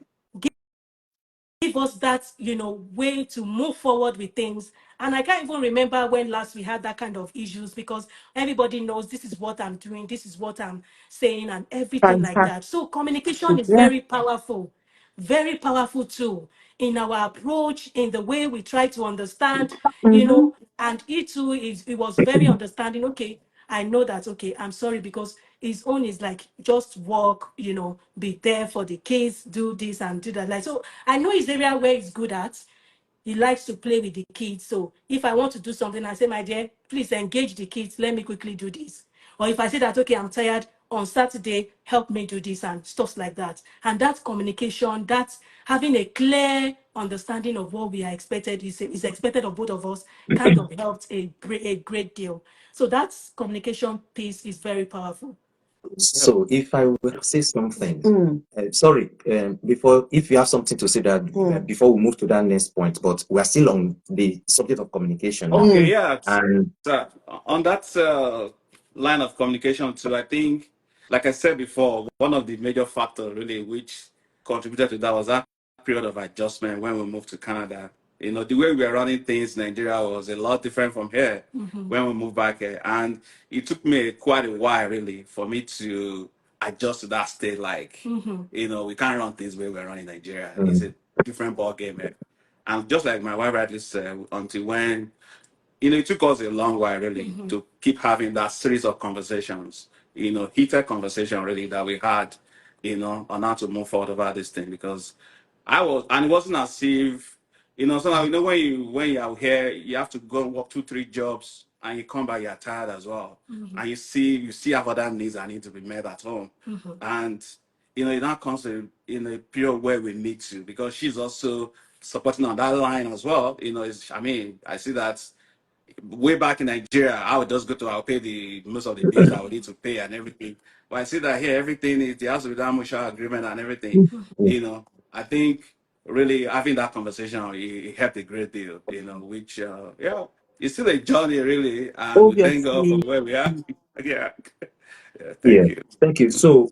give us that, way to move forward with things. And I can't even remember when last we had that kind of issues, because everybody knows this is what I'm doing, this is what I'm saying, and everything like that. So communication is very powerful tool in our approach, in the way we try to understand, and it was very understanding. Okay, I know that, okay, I'm sorry, because his own is like just work, be there for the kids, do this and do that. Like, so I know his area where he's good at. He likes to play with the kids. So if I want to do something, I say, my dear, please engage the kids. Let me quickly do this. Or if I say that, okay, I'm tired on Saturday, help me do this and stuff like that. And that communication, that having a clear understanding of what we are expected is expected of both of us, kind of helped a great deal. So that communication piece is very powerful. So if I will say something, sorry, before, if you have something to say that before we move to that next point, but we are still on the subject of communication now. Okay, yeah. And On that line of communication too, I think, like I said before, one of the major factors really which contributed to that was that period of adjustment when we moved to Canada. The way we are running things in Nigeria was a lot different from here when we moved back here. And it took me quite a while really for me to adjust to that state. Like, we can't run things the way we're running Nigeria. It's a different ball game here. And just like my wife rightly said, until when it took us a long while really to keep having that series of conversations, heated conversation really that we had, on how to move forward about this thing. Because and it wasn't as if, sometimes, when you're out here, you have to go and work 2-3 jobs and you come back, you're tired as well. And you have other needs that need to be met at home. And, it now comes in a period where we need to, because she's also supporting on that line as well. I see that way back in Nigeria, I would just I'll pay the most of the bills I would need to pay and everything. But I see that here, there has to be that mutual agreement and everything. I think really having that conversation, it helped a great deal, which, it's still a journey really. And we thank God for where we are. Yeah. Thank you. Thank you. So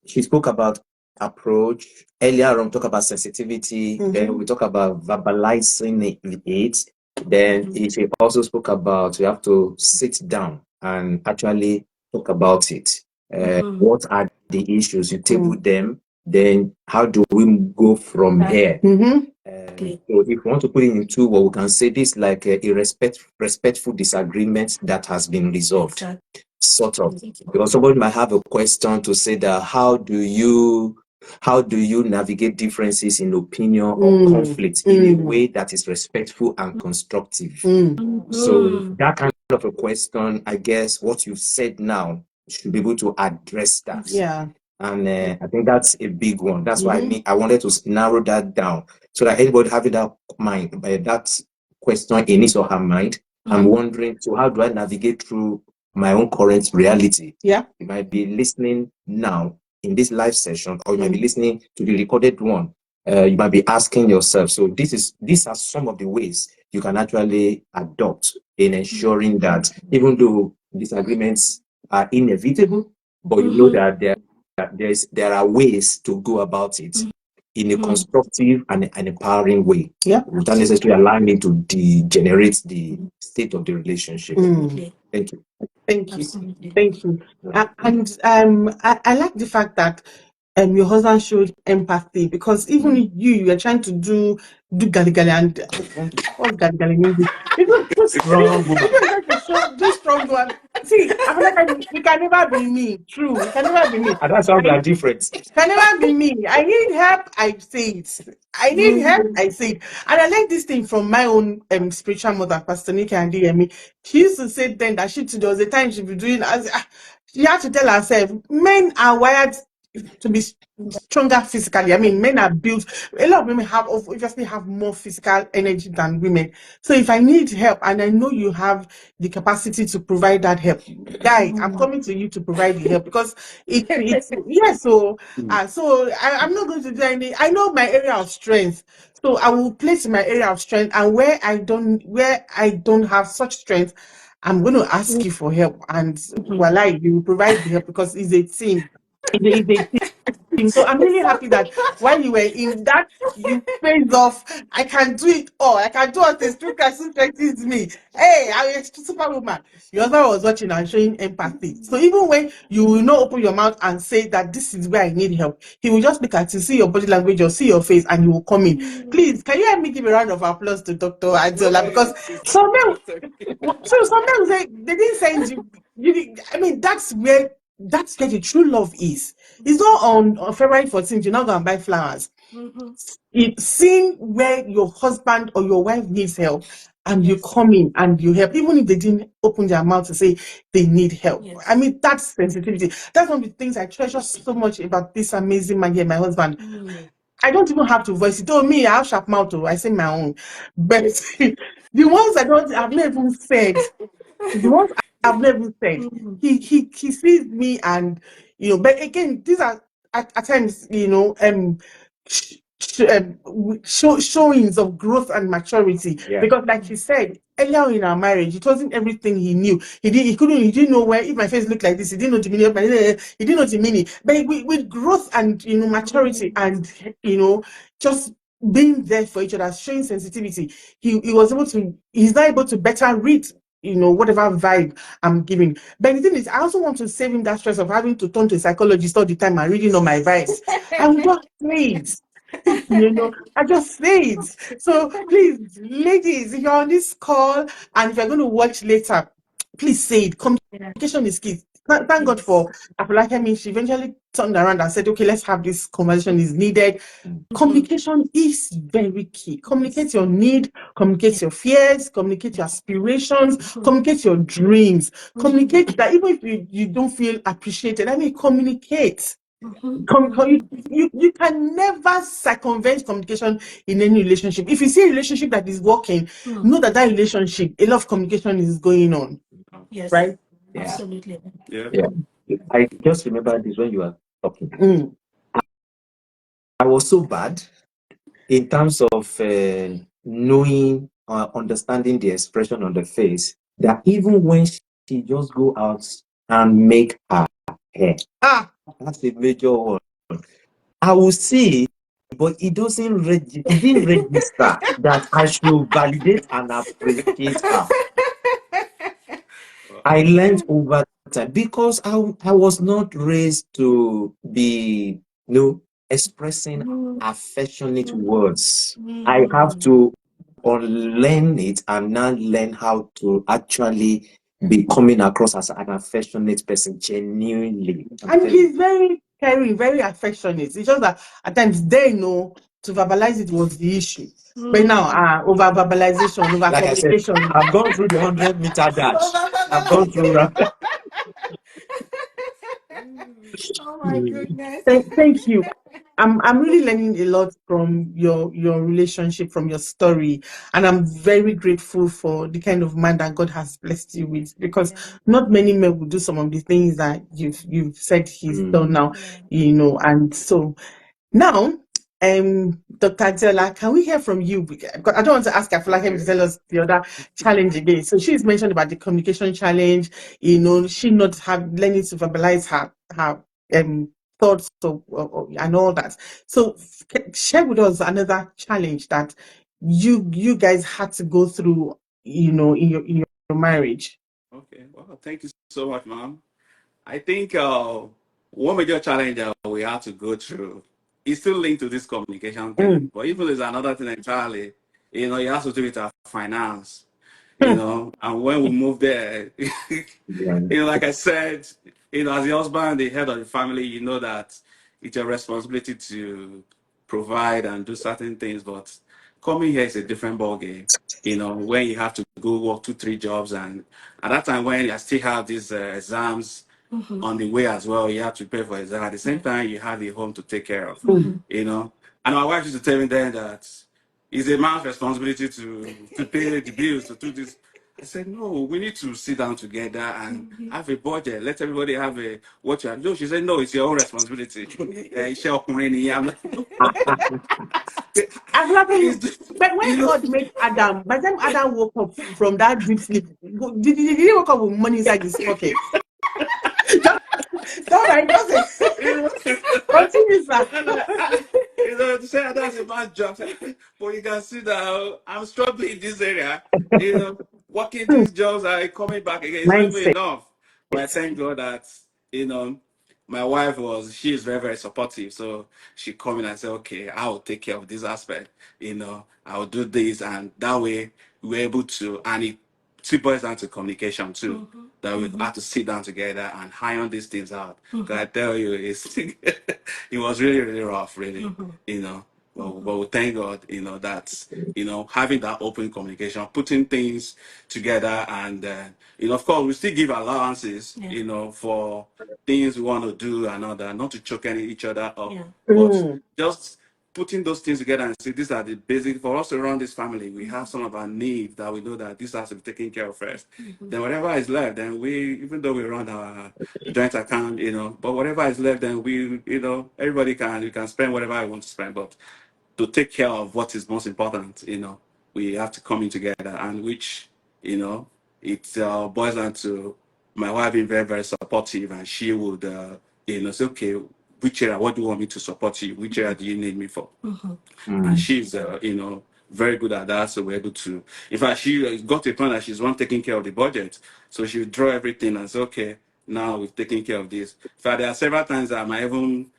she spoke about approach earlier on, talk about sensitivity, then we talk about verbalizing it. Then she also spoke about you have to sit down and actually talk about it. What are the issues? You table them. Then how do we go from here? So if you want to put it into what we can say, this like a respectful disagreement that has been resolved, sort of. Because somebody might have a question to say that how do you navigate differences in opinion or conflict in a way that is respectful and constructive? So that kind of a question, I guess what you've said now should be able to address that. Yeah. And I think that's a big one. That's why I wanted to narrow that down so that anybody having that mind, that question in his or her mind, I'm wondering, so how do I navigate through my own current reality? Yeah. You might be listening now in this live session, or you might be listening to the recorded one. You might be asking yourself. So these are some of the ways you can actually adopt in ensuring that even though disagreements are inevitable, but you know that there are ways to go about it in a constructive and an empowering way, without necessarily allowing it to degenerate the state of the relationship. Thank you. Thank you. Thank you. And I like the fact that your husband showed empathy, because even you're trying to do gali gali, and what's gali gali in English? Strong woman. You're trying to do strong one. See, I feel like you can never be me. True, you can never be me. And that's how we are different. Can never be me. I need help, I say it. I need help, I say it. And I like this thing from my own spiritual mother, Pastor Nikki and DME. She used to say then that there was a time she'd be doing, she had to tell herself, men are wired to be stronger physically. I mean, men are built. A lot of women obviously have more physical energy than women. So if I need help and I know you have the capacity to provide that help, guy, I'm coming to you to provide the help, because it's yeah. So I'm not going to do any. I know my area of strength, so I will place in my area of strength, and where I don't have such strength, I'm going to ask you for help, and voila, you will provide the help, because it's a team. It's a team. So I'm really happy that while you were in that, you phase off. I can do it all. I can do all things through Christ who strengthens me. Hey, I'm a superwoman. Your husband was watching and showing empathy. So even when you will not open your mouth and say that this is where I need help, he will just look at you, see your body language or see your face, and he will come in. Please, can you help me give a round of applause to Dr. Adeola? Because some men say they didn't send you. I mean, that's where the true love is. It's not on February 14th, you're not going to buy flowers. It's seeing where your husband or your wife needs help, and you come in and you help, even if they didn't open their mouth to say they need help. Yes. I mean, that's sensitivity. That's one of the things I treasure so much about this amazing man here, my husband. I don't even have to voice it. Oh, me, I have sharp mouth, I say my own. But the ones I've not even said, the ones I've never said, he sees me, and but again, these are at times, showings of growth and maturity. Yeah. Because like he said earlier in our marriage, it wasn't everything he knew. He didn't know where, if my face looked like this, he didn't know the meaning of he didn't know the meaning. But with growth and maturity, and just being there for each other, showing sensitivity, he's now able to better read whatever vibe I'm giving. But the thing is, I also want to save him that stress of having to turn to a psychologist all the time and reading on my vibes. I will just say it. I just say it. So please, ladies, if you're on this call and if you're going to watch later, please say it. Communication is key. Thank God for Afolakemi. She eventually turned around and said, okay, let's have this conversation is needed. Communication is very key. Communicate your need, communicate your fears, communicate your aspirations, communicate your dreams, communicate that even if you don't feel appreciated, communicate. You can never circumvent communication in any relationship. If you see a relationship that is working, know that relationship, a lot of communication is going on. Yes. Right? Yeah. Absolutely. Yeah. I just remember this when you were talking. I was so bad in terms of knowing or understanding the expression on the face, that even when she just go out and make her hair, that's a major one. I will see, but it didn't register that I should validate and appreciate her. I learned over time because I was not raised to be expressing affectionate words. I have to unlearn it and now learn how to actually be coming across as an affectionate person genuinely. And he's very caring, very affectionate. It's just that at times they know to verbalize it was the issue. But now, over verbalization, over like communication. I said, I've gone through the 100-meter dash. I've gone through. Oh my goodness. Thank you. I'm really learning a lot from your relationship, from your story, and I'm very grateful for the kind of man that God has blessed you with, because not many men will do some of the things that you've said he's done now, and so now, Dr. Adeola, can we hear from you? Because I don't want to ask Afolakemi to tell us the other challenge again. So she's mentioned about the communication challenge, she not have learning to verbalize her thoughts and all that. So share with us another challenge that you guys had to go through, in your marriage. Okay. Well, thank you so much, Mom. I think one major challenge that we have to go through is still linked to this communication thing. But even there's another thing entirely, it has to do with our finance, and when we move there, like I said, as the husband, the head of the family, you know that it's your responsibility to provide and do certain things. But coming here is a different ballgame. When you have to go work 2, 3 jobs, and at that time when I still have these exams on the way as well, you have to pay for exam. At the same time, you have the home to take care of. And my wife used to tell me then that it's a man's responsibility to pay the bills, to do this. I said, no, we need to sit down together and have a budget. Let everybody have what you have to do. She said, no, it's your own responsibility. I'm like, But when God made Adam, by the time Adam woke up from that deep sleep, did he wake up with money inside his pocket? Sorry, continue, sir. To say that's a bad job, but you can see that I'm struggling in this area. Working these jobs are coming back again. It's not even enough. But I thank God that my wife she is very, very supportive. So she come in and say, okay, I will take care of this aspect. I'll do this, and that way we're able to, and it still boils down to communication too. That we have to sit down together and iron these things out. Because I tell you, it was really, really rough, really. But we thank God, that having that open communication, putting things together, and of course we still give allowances, for things we want to do and all that, not to choke each other up, but just putting those things together and say these are the basic for us to run this family. We have some of our needs that we know that this has to be taken care of first. Then whatever is left, then even though we run our joint account, but whatever is left, then everybody can spend whatever I want to spend, but to take care of what is most important, we have to come in together, and which, it boils down to my wife being very, very supportive, and she would, say, okay, which area, what do you want me to support you? Which area do you need me for? And she's, very good at that. So we're able to, in fact, she got to a point that she's one taking care of the budget. So she would draw everything and say, okay, now we've taken care of this. In fact, there are several times that I might even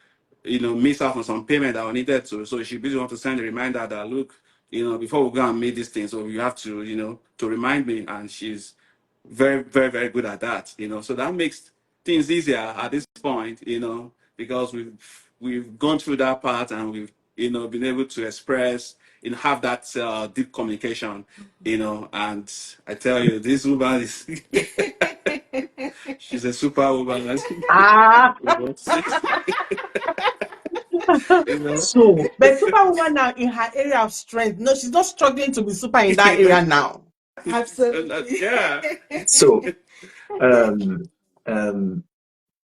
miss out on some payment that I needed to. So she basically want to send a reminder that, look, before we go and make this thing, so you have to, to remind me. And she's very, very, very good at that, So that makes things easier at this point, because we've gone through that part, and we've, been able to express, have that deep communication, and I tell you, this woman is she's a super woman. So, but Superwoman now in her area of strength, no, she's not struggling to be super in that area now. Absolutely. Yeah. So,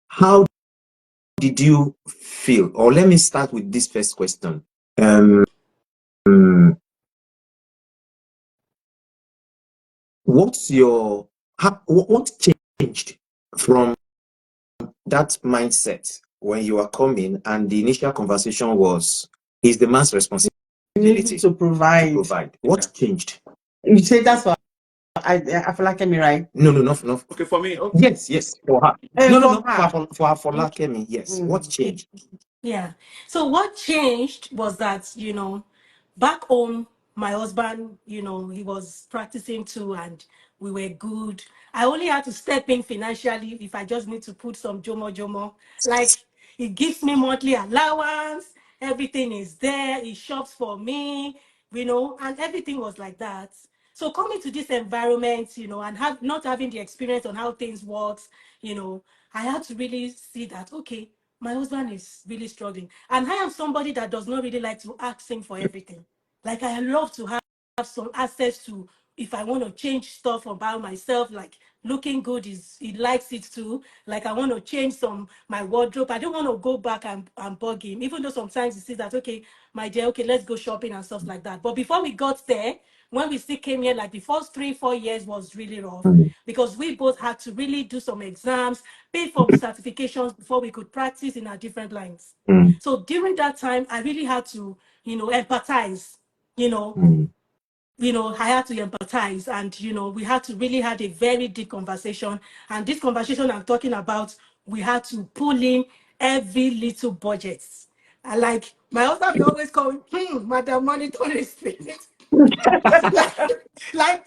how did you feel? Or let me start with this first question. What changed from that mindset when you are coming, and the initial conversation was, is the man's responsibility to provide. What changed? You say that's what Afolakemi, right? No. Okay, for me. Okay. Yes, for her. No. For Afolakemi, yes. What changed? Yeah. So what changed was that, back home, my husband, he was practicing too, and we were good. I only had to step in financially if I just need to put some jomo. Like, he gives me monthly allowance, everything is there, he shops for me, and everything was like that. So coming to this environment, and not having the experience on how things works, I had to really see that, okay, my husband is really struggling. And I am somebody that does not really like to ask him for everything. Like, I love to have some access to, if I want to change stuff about myself, like looking good, he likes it too. Like, I want to change my wardrobe. I don't want to go back and bug him, even though sometimes he says that, okay, my dear, okay, let's go shopping and stuff like that. But before we got there, when we still came here, like the first 3-4 years was really rough, because we both had to really do some exams, pay for certifications before we could practice in our different lines. So during that time, I really had to, empathize, I had to empathize, and, we had to really have a very deep conversation. And this conversation I'm talking about, we had to pull in every little budget. And like my husband will always call me, Madam Monitoring Spirit. My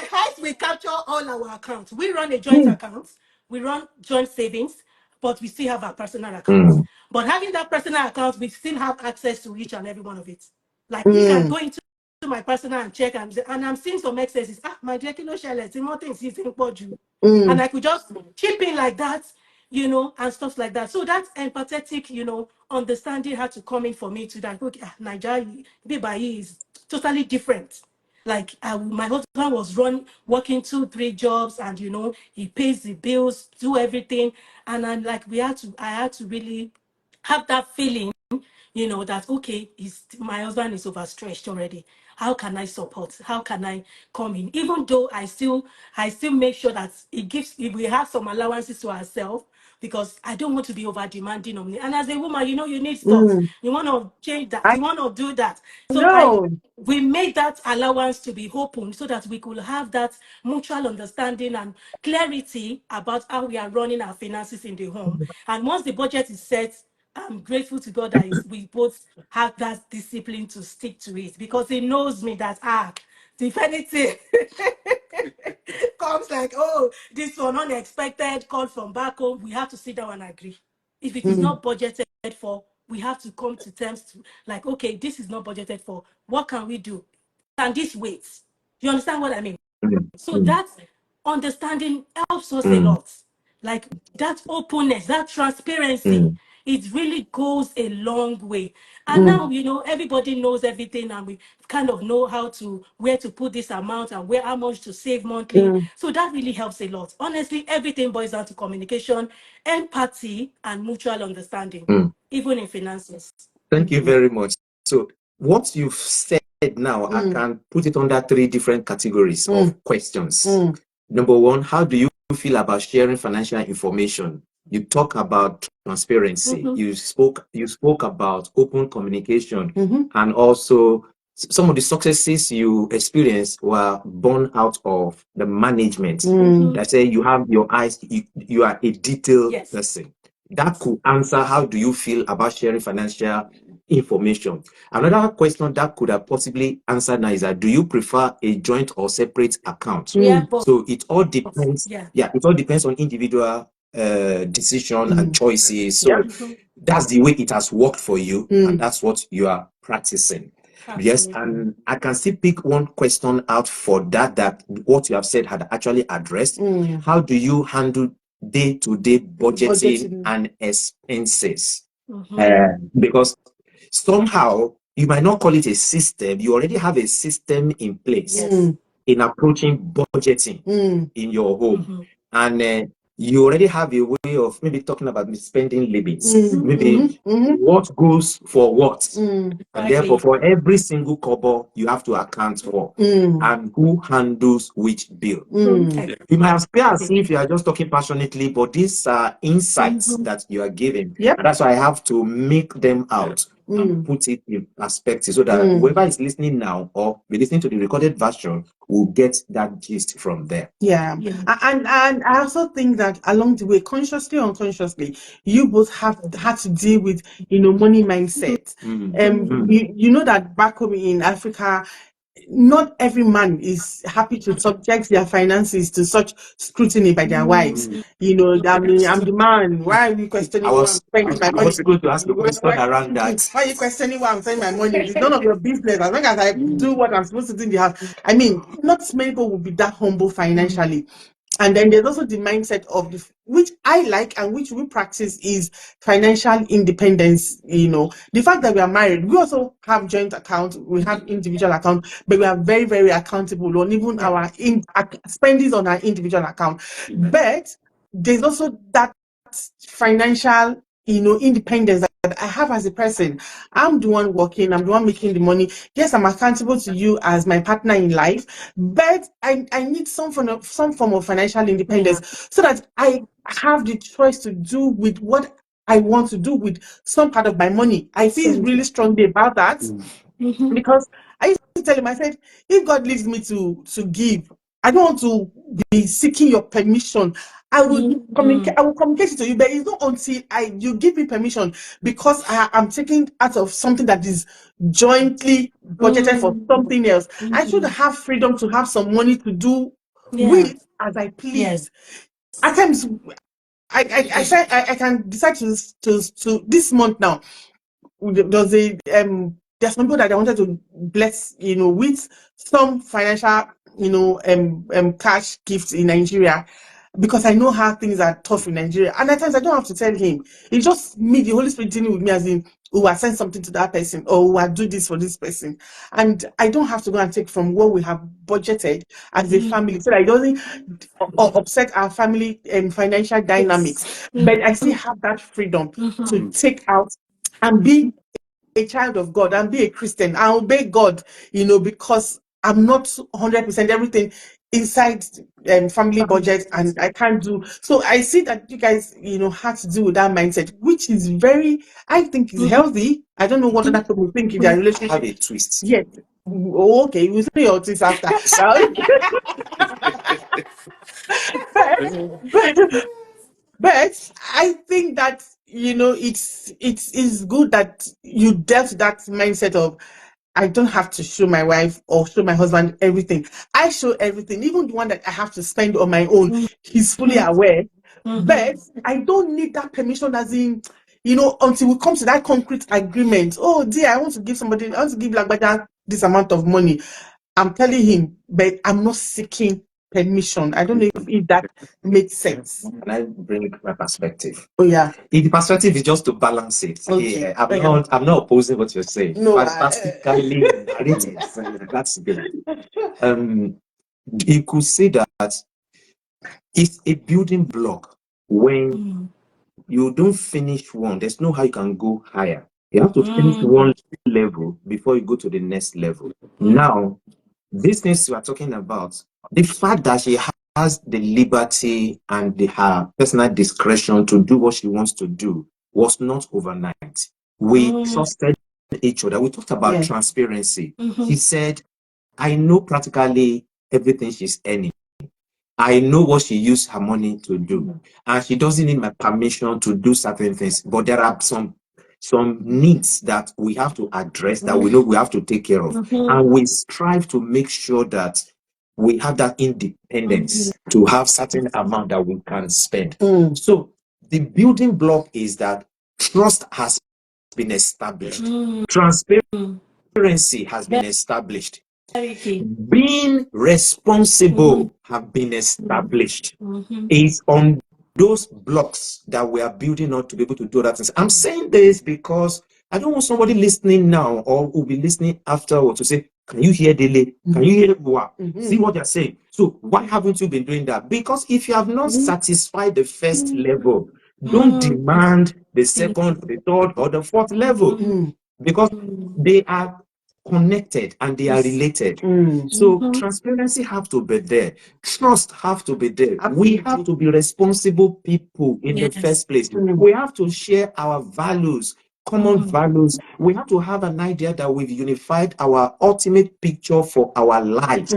house will capture all our accounts. We run a joint account, we run joint savings, but we still have our personal accounts. But having that personal account, we still have access to each and every one of it. Like he can go into my personal and check, and I'm seeing some excesses. My dear kilo shele, things is in and I could just chip in like that, and stuff like that. So that empathetic, understanding had to come in for me to that. Okay, Nigeria, Bibai is totally different. Like my husband was working 2-3 jobs, and he pays the bills, do everything, and I'm like, I had to really have that feeling, that okay, my husband is overstretched already. How can I support? How can I come in? Even though I still make sure that if we have some allowances to ourselves, because I don't want to be over demanding on me. And as a woman, you need stuff. You want to change that. You want to do that. So we made that allowance to be open so that we could have that mutual understanding and clarity about how we are running our finances in the home. And once the budget is set, I'm grateful to God that we both have that discipline to stick to it, because he knows me that if anything comes like, oh, this one unexpected call from back home, we have to sit down and agree. If it is not budgeted for, we have to come to terms to like, okay, this is not budgeted for. What can we do? Can this wait? You understand what I mean? So that understanding helps us a lot. Like that openness, that transparency, it really goes a long way. And now, everybody knows everything, and we kind of know where to put this amount and how much to save monthly. So that really helps a lot. Honestly, everything boils down to communication, empathy, and mutual understanding, even in finances. Thank you very much. So what you've said now, I can put it under 3 different categories of questions. Number 1, how do you feel about sharing financial information? You talk about transparency. You spoke about open communication, and also some of the successes you experienced were born out of the management. That say you have your eyes, you are a detailed person. That could answer how do you feel about sharing financial information. Another question that could have possibly answered now is that, do you prefer a joint or separate account? So it all depends. It all depends on individual decision and choices. So that's the way it has worked for you, and that's what you are practicing. Yes, and I can still pick one question out for that what you have said had actually addressed. How do you handle day-to-day budgeting and expenses? Because somehow you might not call it a system, you already have a system in place in approaching budgeting in your home. And you already have a way of maybe talking about spending limits, maybe what goes for what. And therefore, for every single kobo, you have to account for, and who handles which bill. You might have appear as if you are just talking passionately, but these are insights that you are giving. And that's why I have to make them out and put it in perspective so that whoever is listening now or be listening to the recorded version will get that gist from there. And I also think that along the way, consciously or unconsciously, you both had to deal with money mindset. You know that back home in Africa, not every man is happy to subject their finances to such scrutiny by their wives. I mean, I'm the man. Why are you questioning why I'm spending my money? I was going to ask a question around that. Why are you questioning why I'm spending my money? It's none of your business. As long as I do what I'm supposed to do in the house. I mean, not many people will be that humble financially. And then there's also the mindset of which I like and which we practice is financial independence. The fact that we are married, we also have joint accounts, we have individual accounts, but we are very, very accountable on even our spendings on our individual account. But there's also that financial, independence that I have as a person. I'm the one working, I'm the one making the money. Yes, I'm accountable to you as my partner in life, but I need some form of financial independence so that I have the choice to do with what I want to do with some part of my money. I feel really strongly about that because I used to tell him, I said, if God leads me to give, I don't want to be seeking your permission. I will communicate. I will communicate it to you, but it's not until you give me permission, because I am taking out of something that is jointly budgeted for something else. I should have freedom to have some money to do with as I please. At times, I can decide to this month now. There's there's some people that I wanted to bless, with some financial, cash gifts in Nigeria, because I know how things are tough in Nigeria. And at times I don't have to tell him. It's just me, the Holy Spirit dealing with me, as in, who I send something to that person, or who I do this for this person. And I don't have to go and take from what we have budgeted as a family, so that it doesn't upset our family and financial dynamics. But I still have that freedom to take out and be a child of God and be a Christian and obey God, because I'm not 100% everything inside family budget, and I can't do. So I see that you guys, have to do with that mindset, which is I think is healthy. I don't know what other people think in their relationship. Have a twist. Yes. Okay, we'll say your twist after. But I think that, it's good that you dealt that mindset of, I don't have to show my wife or show my husband everything. I show everything, even the one that I have to spend on my own. He's fully aware. But I don't need that permission, as in, until we come to that concrete agreement. Oh dear, I want to give like this amount of money. I'm telling him, but I'm not seeking permission. I don't know if that makes sense. Can I bring my perspective? Oh yeah. If the perspective is just to balance it. Okay. Yeah, I'm not opposing what you're saying. No, Fantastically narrated. That's good. You could say that it's a building block. When you don't finish one, there's no how you can go higher. You have to finish one level before you go to the next level. Now, these things we are talking about, the fact that she has the liberty and her personal discretion to do what she wants to do was not overnight. We trusted each other. We talked about transparency. She said, I know practically everything she's earning. I know what she used her money to do. And she doesn't need my permission to do certain things. But there are some needs that we have to address, that we know we have to take care of. And we strive to make sure that we have that independence to have certain amount that we can spend. So the building block is that trust has been established. Transparency has been established. Being responsible have been established. It's on those blocks that we are building on to be able to do that things. I'm saying this because I don't want somebody listening now or who will be listening afterward to say, can you hear Dele? Can you hear Uwa? See what they're saying. So why haven't you been doing that? Because if you have not satisfied the first level, don't demand the second, the third, or the fourth level. Because they are connected and they are related. So transparency have to be there. Trust have to be there. We have to be responsible people in the first place. We have to share our values, common values. We have to have an idea that we've unified our ultimate picture for our lives.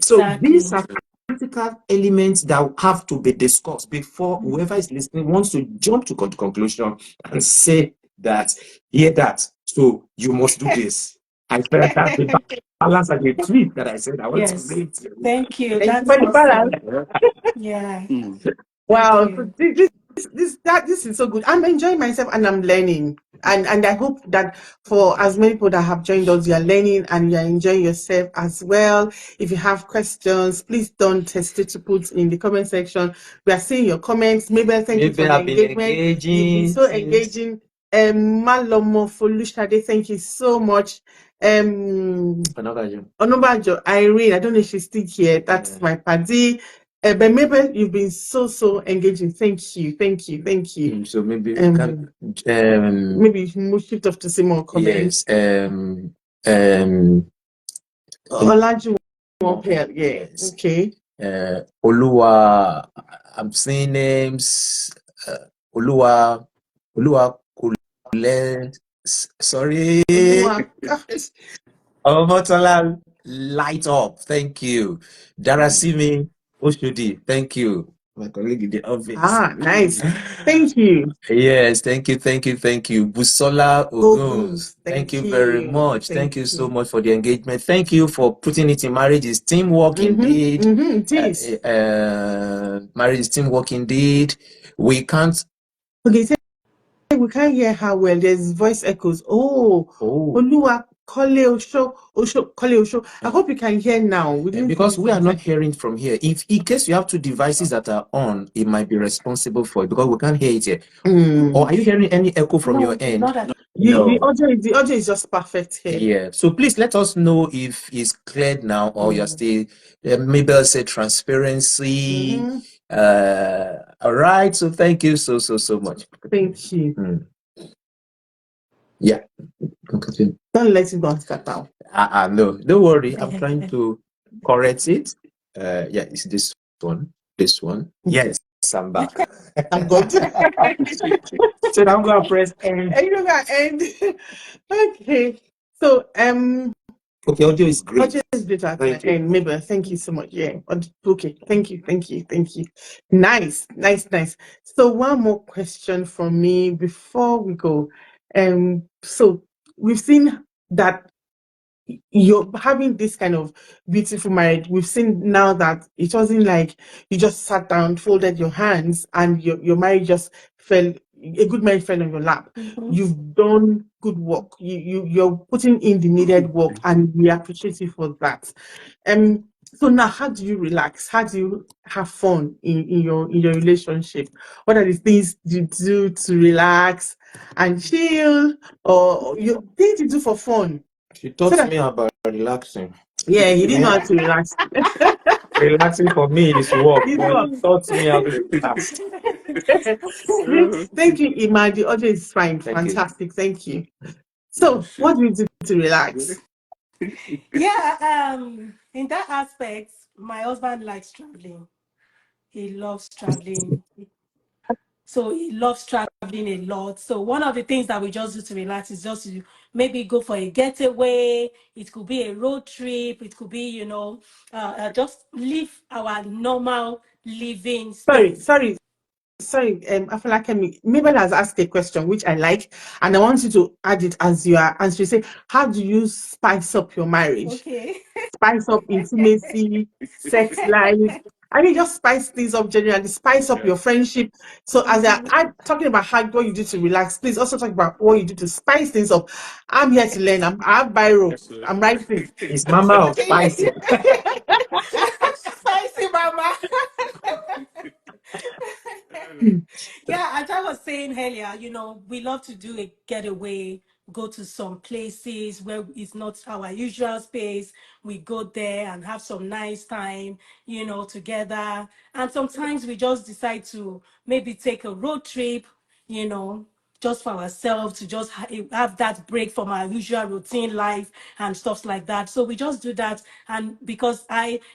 So these are critical elements that have to be discussed before whoever is listening wants to jump to conclusion and say that, hear that, so you must do this. I felt that the balance and the tweet that I said I want to make. Thank you. Thank That's you for the balance. Yeah. Wow. So this is so good. I'm enjoying myself and I'm learning. And I hope that for as many people that have joined us, you're learning and you're enjoying yourself as well. If you have questions, please don't hesitate to put in the comment section. We are seeing your comments. Maybe thank you for the engagement. You've been so engaging. Malomo Folúṣadé, thank you so much. Onobajo Irene, I don't know if she's still here. That's my paddy. But maybe you've been so engaging. Thank you. So maybe maybe you can shift off to see more comments. Olaju here. Yes. Okay. Oluwa, I'm saying names. Oluwa Kule. Sorry. Omotola, light up. Thank you. Darasimi Oshudi. Thank you. my colleague in the office. Ah, nice. Thank you. Yes, thank you. Busola Oguns, thank you very much. Thank you so much for the engagement. Thank you for putting it in marriage is teamwork indeed. It is. Marriage is teamwork indeed. We can't. Okay, so we can't hear her well. There's voice echoes. Oh. Oluwa Kole Osho. I hope you can hear now. Because we are not hearing from here. If in case you have two devices that are on, it might be responsible for it because we can't hear it here. Or are you hearing any echo from your end? The audio is just perfect here. Yeah. So please let us know if it's cleared now or you're still maybe I'll say transparency. All right. So thank you so much. Thank you. Yeah. Don't let it go and cut out. No, don't worry. I'm trying to correct it. Yeah, it's this one. This one. Yes, I'm back. I'm good. So now I'm gonna press end. And you're gonna end. Okay. So okay, audio is great. Audio is great at the end. Maybe thank you so much. Yeah. Okay. Thank you. Nice. So one more question from me before we go. So we've seen that you're having this kind of beautiful marriage. We've seen now that it wasn't like you just sat down, folded your hands, and your marriage just fell. A good marriage fell on your lap. You've done good work. You're putting in the needed work, and we appreciate you for that. So now, how do you relax? How do you have fun in your relationship? What are the things you do to relax and chill, or things you do for fun? She taught me about relaxing. Yeah, he didn't know how to relax. Relaxing for me is work, but taught me how to relax. Thank you, Ima. The audio is fine. Fantastic. Thank you. So, what do you do to relax? Yeah, in that aspect, my husband likes traveling. He loves traveling. So he loves traveling a lot. So one of the things that we just do to relax is just to maybe go for a getaway. It could be a road trip. It could be, just live our normal living space. Sorry, Afolakemi. Mabel has asked a question which I like, and I want you to add it as you are answering. Say, how do you spice up your marriage? Okay. Spice up intimacy, sex life. I mean, just spice things up generally, spice up your friendship. So, as I'm talking about what you do to relax, please also talk about what you do to spice things up. I'm here to learn. I have biro. I'm writing. It's Mama of spicy. Spicy Mama. Yeah, as I was saying earlier, we love to do a getaway, go to some places where it's not our usual space. We go there and have some nice time, together. And sometimes we just decide to maybe take a road trip, just for ourselves to just have that break from our usual routine life and stuff like that. So we just do that. And because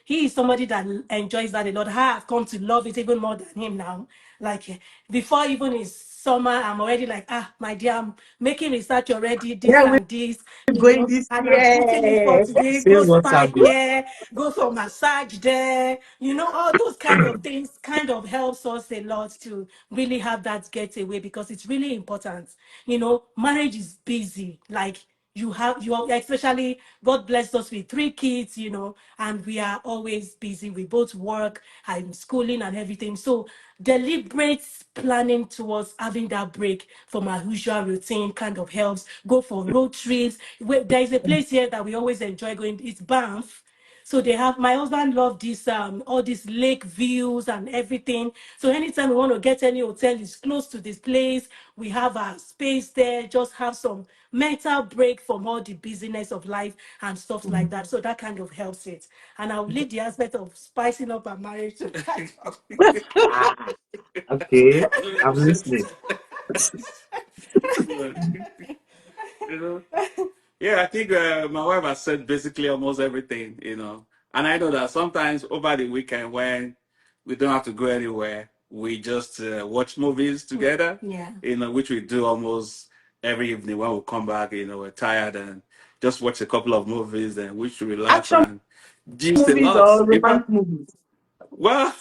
he is somebody that enjoys that a lot, I have come to love it even more than him now. Like before even his summer, I'm already like, my dear, I'm making research already, this and this, going this and I'm putting it for today, See go what's spa happening. here, go for massage there, all those kind of things kind of helps us a lot to really have that getaway because it's really important. Marriage is busy. Like you especially God bless us with 3 kids, and we are always busy. We both work and schooling and everything. So deliberate planning towards having that break from our usual routine kind of helps. Go for road trips. There is a place here that we always enjoy going. It's Banff. So my husband loved this, all these lake views and everything. So anytime we want to get any hotel, is close to this place. We have our space there, just have some mental break from all the busyness of life and stuff like that. So that kind of helps it. And I'll leave the aspect of spicing up our marriage to kind of. Okay, I'm listening. Yeah, I think my wife has said basically almost everything, And I know that sometimes over the weekend when we don't have to go anywhere, we just watch movies together, which we do almost every evening when we come back, we're tired and just watch a couple of movies and we should relax Action and gist a movies lot. or romantic movies? Well,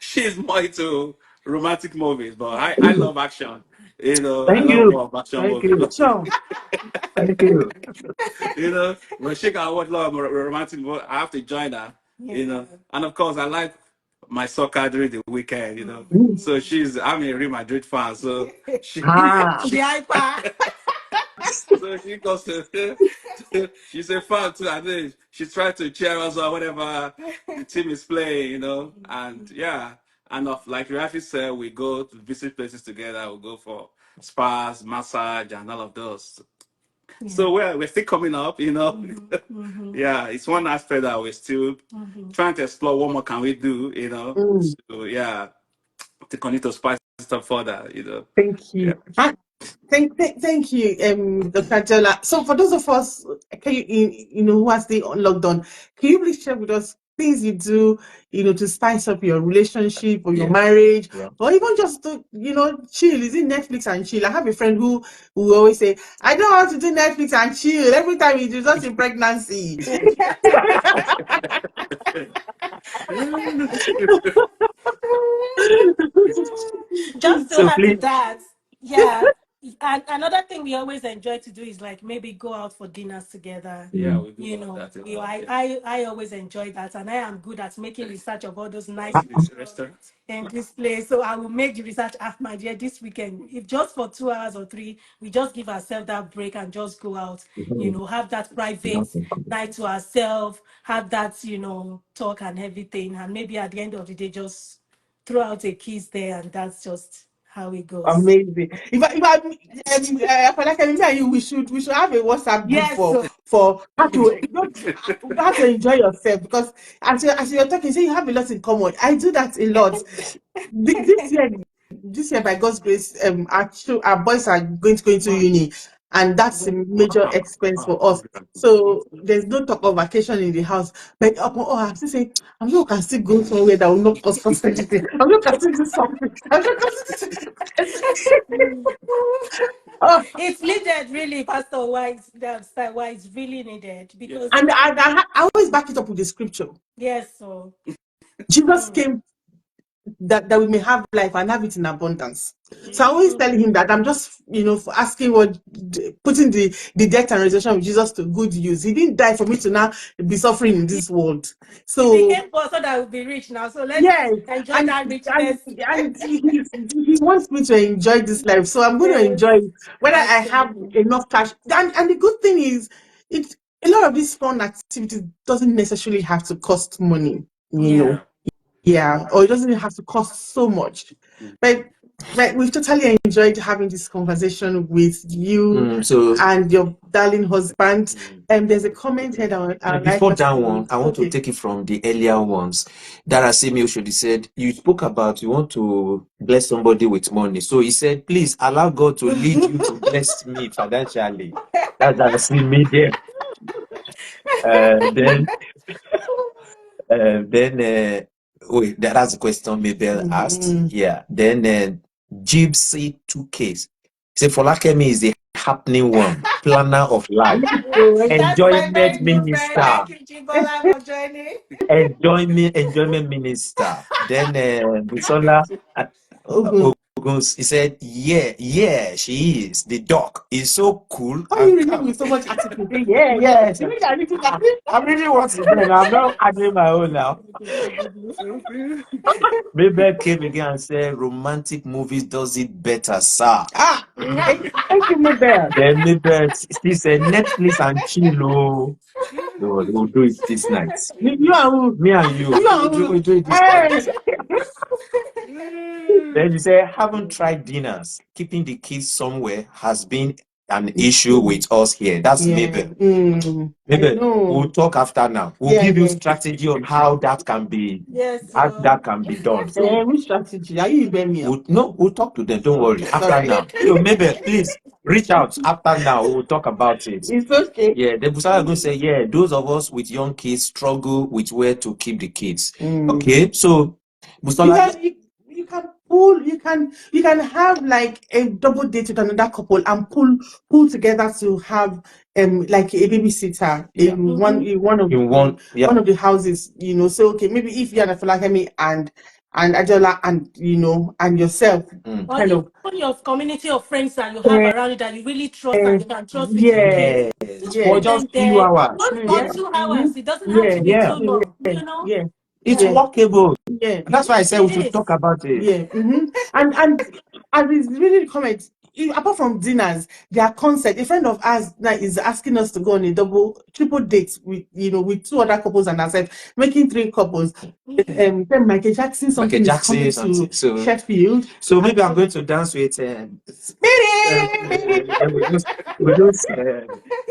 she's more into romantic movies, but I love action. I Thank love you. more of action Thank movies. you. Sure. Thank you. When she can watch a lot of romantic movies, I have to join her. And of course, I like my soccer during the weekend. So I'm a Real Madrid fan, so she, Ah. The hyper. so she goes to, she's a fan too. I think she's trying to cheer us or whatever the team is playing, and yeah. And like Rafi said, we go to visit places together. We go for spas, massage, and all of those. So we're still coming up, Yeah, it's one aspect that we're still trying to explore. What more can we do, So yeah, to continue to spice stuff further, Thank Yeah. you. Thank you, Dr. Adeola. So for those of us, can who are still on lockdown, can you please share with us things you do, to spice up your relationship or your marriage, or even just to, chill? Is it Netflix and chill? I have a friend who always say, I know how to do Netflix and chill every time he results in pregnancy. Just to So add to please. that, yeah. And another thing we always enjoy to do is like maybe go out for dinners together. Yeah, we do that. I always enjoy that, and I am good at making research of all those nice Restaurant. in this place. So I will make the research after my dear this weekend. If just for 2 hours or three, we just give ourselves that break and just go out, have that private night to ourselves, have that, talk and everything. And maybe at the end of the day, just throw out a kiss there, and that's just how it goes. Amazing. If I me and you, we should have a WhatsApp group Yes, so for how to enjoy yourself, because as you're talking, say you have a lot in common. I do that a lot. This year by God's grace, our boys are going to go into uni, and that's a major expense for us. So there's no talk of vacation in the house. But I still say, I'm sure we can still go somewhere that will not cost us anything. I'm sure we can still do something. I'm sure we can still do oh, it's needed, really, Pastor. Why it's really needed, because and I always back it up with the scripture. yes, so Jesus came that we may have life and have it in abundance. So I always tell him that I'm just, for asking putting the death and resurrection of Jesus to good use. He didn't die for me to now be suffering in this world. he So became poor so that we'll be rich now. So let's yes, enjoy and that richness. he wants me to enjoy this life. So I'm going to Yes, enjoy it, whether I have absolutely. enough cash. And the good thing is, it's a lot of these fun activities doesn't necessarily have to cost money, Yeah. Yeah, or it doesn't have to cost so much. But we've totally enjoyed having this conversation with you So and your darling husband. And there's a comment here that I like before us that to one, read. I want to take it from the earlier ones. Darasimi Oshodi said, you spoke about you want to bless somebody with money. So he said, please allow God to lead you to bless me financially. That's Darasimi there. Then wait, that's the question Mabel asked. Yeah. Then Gypsy 2K. Say Folakemi is the happening one, planner of life, That's my enjoyment very good friend. minister, Thank you, Jibola, for joining. enjoyment minister. Then Busola Oguns, he said, yeah, she is. The dog is so cool. How are you reading with so much attitude? Yeah. I really want to know. I'm not adding my own now. Mabel came again and said, romantic movies does it better, sir. Thank you, Mabel. Then Mabel still said, Netflix and chill. Oh. We'll do it this night. You are who? Me and you. You are We'll who? do it this Hey. night. Then you say, haven't tried dinners. Keeping the kids somewhere has been an issue with us here. That's Mabel. Mabel, we'll talk after now. We'll give you strategy on how that can be Yes, done. So Which strategy? Are you even me? we'll talk to them. Don't worry. After Sorry. now. So Mabel, please reach out after now. We'll talk about it. It's okay. Yeah, the Busara going to say, yeah, those of us with young kids struggle with where to keep the kids. Okay, so Busala, You can have like a double date with another couple and pull together to have like a babysitter in one of the houses, say okay, maybe if you and Afolakemi and and Adeola and and yourself Or kind of even your community of friends that you have around you that you really trust and you can trust with your case. Just For put just them few there. hours. Just yeah, for 2 hours. It doesn't have to be Yeah. too long, you know? yeah, It's yeah, workable. yeah. And that's why I said we It should is. talk about it. Yeah, and it's really the comment. Apart from dinners, their concert. A friend of ours now is asking us to go on a triple date with with 2 other couples and ourselves, making 3 couples. Then Michael Jackson something is coming to Sheffield. So maybe I'm going to dance with Spirit. with those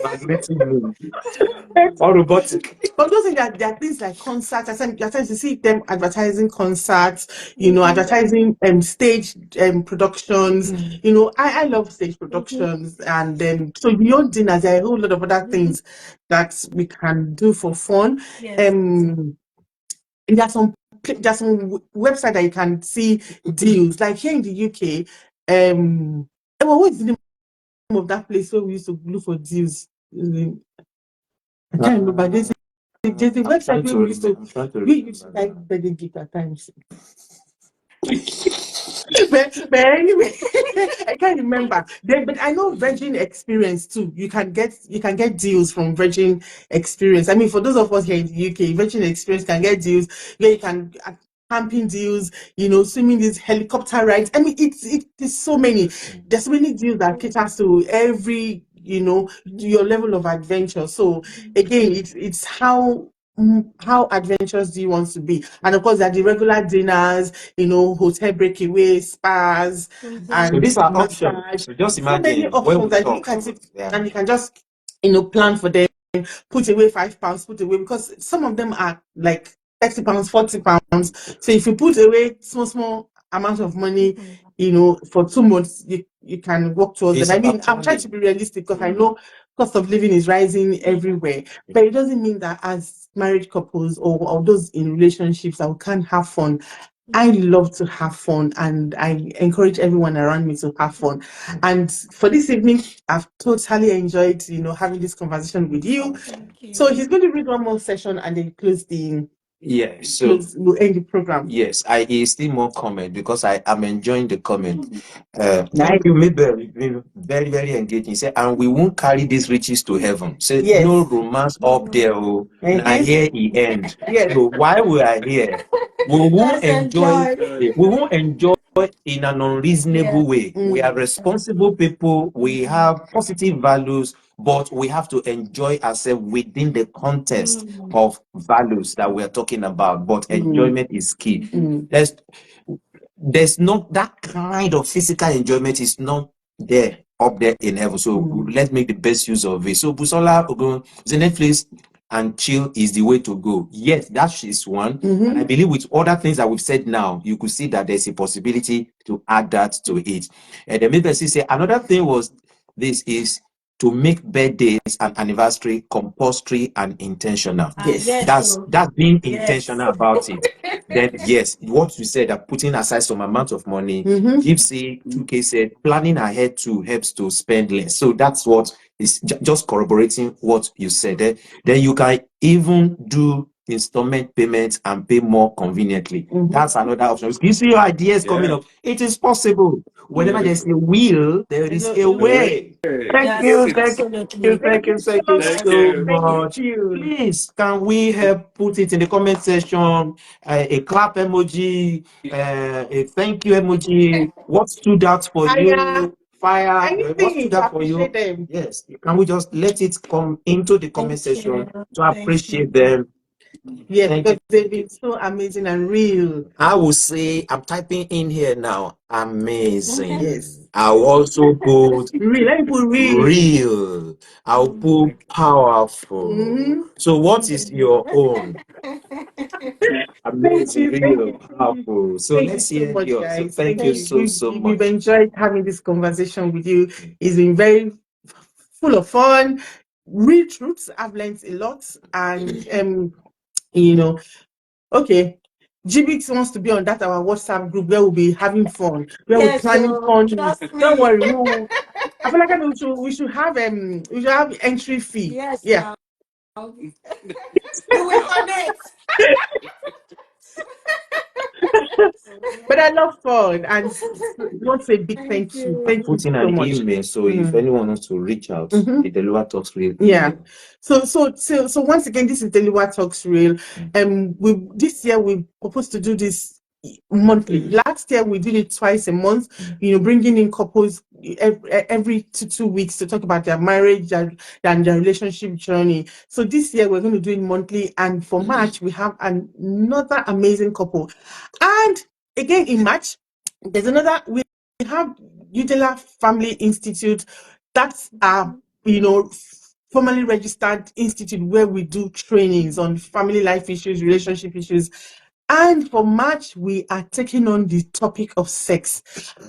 magnetic moves or robotic. But those things there are things like concerts. I said, to see them advertising concerts, advertising stage productions. I love stage productions, and so beyond dinners, there are a whole lot of other things that we can do for fun. Yes. There's some website that you can see deals. Like here in the UK, what's the name of that place where we used to look for deals? I can't remember. There's a website where we used to like birthday gift at times. but anyway, I can't remember. But I know Virgin Experience too. You can get deals from Virgin Experience. I mean, for those of us here in the UK, Virgin Experience can get deals where you can camping deals, swimming these helicopter rides. I mean, it's so many. There's so many deals that caters to every your level of adventure. So again, it's how adventurous do you want to be? And of course, there are the regular dinners, hotel breakaway, spas, and So these are massage. options. So just So many imagine when options we that you talk. look at it Yeah. and you can just plan for them, put away £5, put away, because some of them are like £30, £40. So if you put away small amount of money, for 2 months, you can work towards It's them. I mean, about I'm trying to be realistic because I know cost of living is rising everywhere, but it doesn't mean that as married couples or those in relationships that we can't have fun. I love to have fun, and I encourage everyone around me to have fun. And for this evening, I've totally enjoyed, having this conversation with you. Thank you. So he's going to read one more session and then we'll end the program. Yes, I still more comment because I am enjoying the comment. Thank you, Mabel. You've been very, very engaging. Say, and we won't carry these riches to heaven. Say, Yes. no romance up there. Oh, I hear he end. Yes. So while we are here, we won't Let's enjoy. enjoy. We won't enjoy in an unreasonable way. We are responsible people. We have positive values, but we have to enjoy ourselves within the context of values that we are talking about. But enjoyment is key. There's not that kind of physical enjoyment is not there up there in heaven. So let's make the best use of it. So Busola, the Netflix and chill is the way to go. Yes, that is one. And I believe with other things that we've said now, you could see that there's a possibility to add that to it. And then maybe say another thing was this is to make birthdays and anniversary compulsory and intentional. Yes. That's being intentional about it. Then yes, what you said that putting aside some amount of money, Gypsy 2K said planning ahead too helps to spend less. So that's what is just corroborating what you said there. Then you can even do installment payments and pay more conveniently. That's another option. You see your ideas coming up. It is possible. Whenever there's a will, there is a way. Thank you so much. Please, can we help put it in the comment section? A clap emoji, a thank you emoji. What stood out for you? Fire. What stood out for you? Them. Yes. Can we just let it come into the comment section to appreciate them? Yes, because they've been so amazing and real. I will say, I'm typing in here now, amazing. Yes. I'll also put Real. Let me put real. I'll put powerful. So what is your own? Amazing, real, powerful. So let's hear yours. So thank you so much. We've enjoyed having this conversation with you. It's been very full of fun, real truths. I've learned a lot, and okay. GBX wants to be on that our WhatsApp group where we'll be having fun, where we're planning fun. Don't worry, I feel like we should have entry fee. Yes. Yeah. We will connect. But I love fun and want to say big thank you. you. Thank you Put in so an much. email, so if anyone wants to reach out, Mhm. the Delua Talks Real. Yeah. So once again, this is the Liwa Talks Real. We this year we proposed to do this monthly. Last year we did it twice a month. Bringing in couples every 2 weeks to talk about their marriage and their relationship journey. So this year we're going to do it monthly, and for March we have another amazing couple, and again in March there's another. We have Udela Family Institute. That's formally registered institute where we do trainings on family life issues, relationship issues. And for March, we are taking on the topic of sex.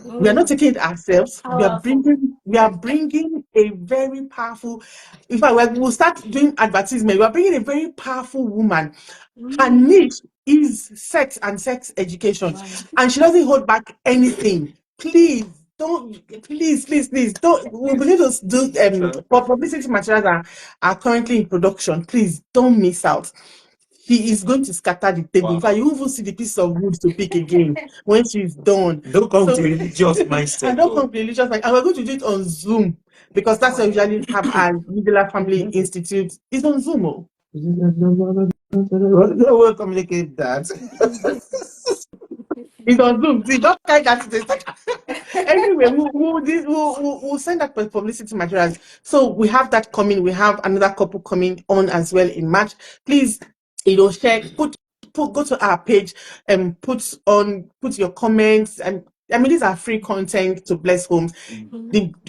We are not taking it ourselves. Powerful. We are bringing a very powerful. In fact, we'll start doing advertisement. We are bringing a very powerful woman. Her niche is sex and sex education, Wow. and she doesn't hold back anything. Please please don't. We believe to do publicity materials are currently in production. Please don't miss out. He is going to scatter the table. In fact, you even see the piece of wood to pick again when she's done. Don't come to religious mindset. And don't come to religious mindset. And we're going to do it on Zoom because that's why we usually have our Udela Family Institute. It's on Zoom. Oh. We'll communicate that. It's on Zoom. See, don't carry that to the Anyway, we'll send that publicity materials. So we have that coming. We have another couple coming on as well in March. Please, share, go to our page and put your comments. And I mean, these are free content to Bless Homes.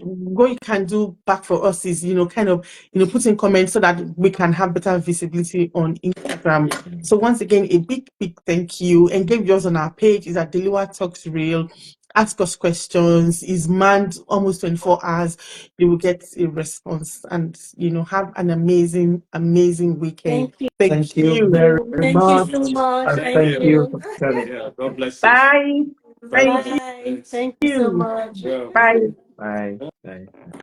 What you can do back for us is, kind of, put in comments so that we can have better visibility on Instagram. So once again, a big thank you. Engage us on our page. Is at Deliwa Talks Real. Ask us questions. Is manned almost 24 hours. You will get a response, and have an amazing weekend. Thank Thank you. you very Thank you much. so much. And Thank thank you you. for coming. Yeah, God bless you. Bye. Thank Bye. Thanks. Thank you so you. much. Yeah. Bye. Bye. Bye.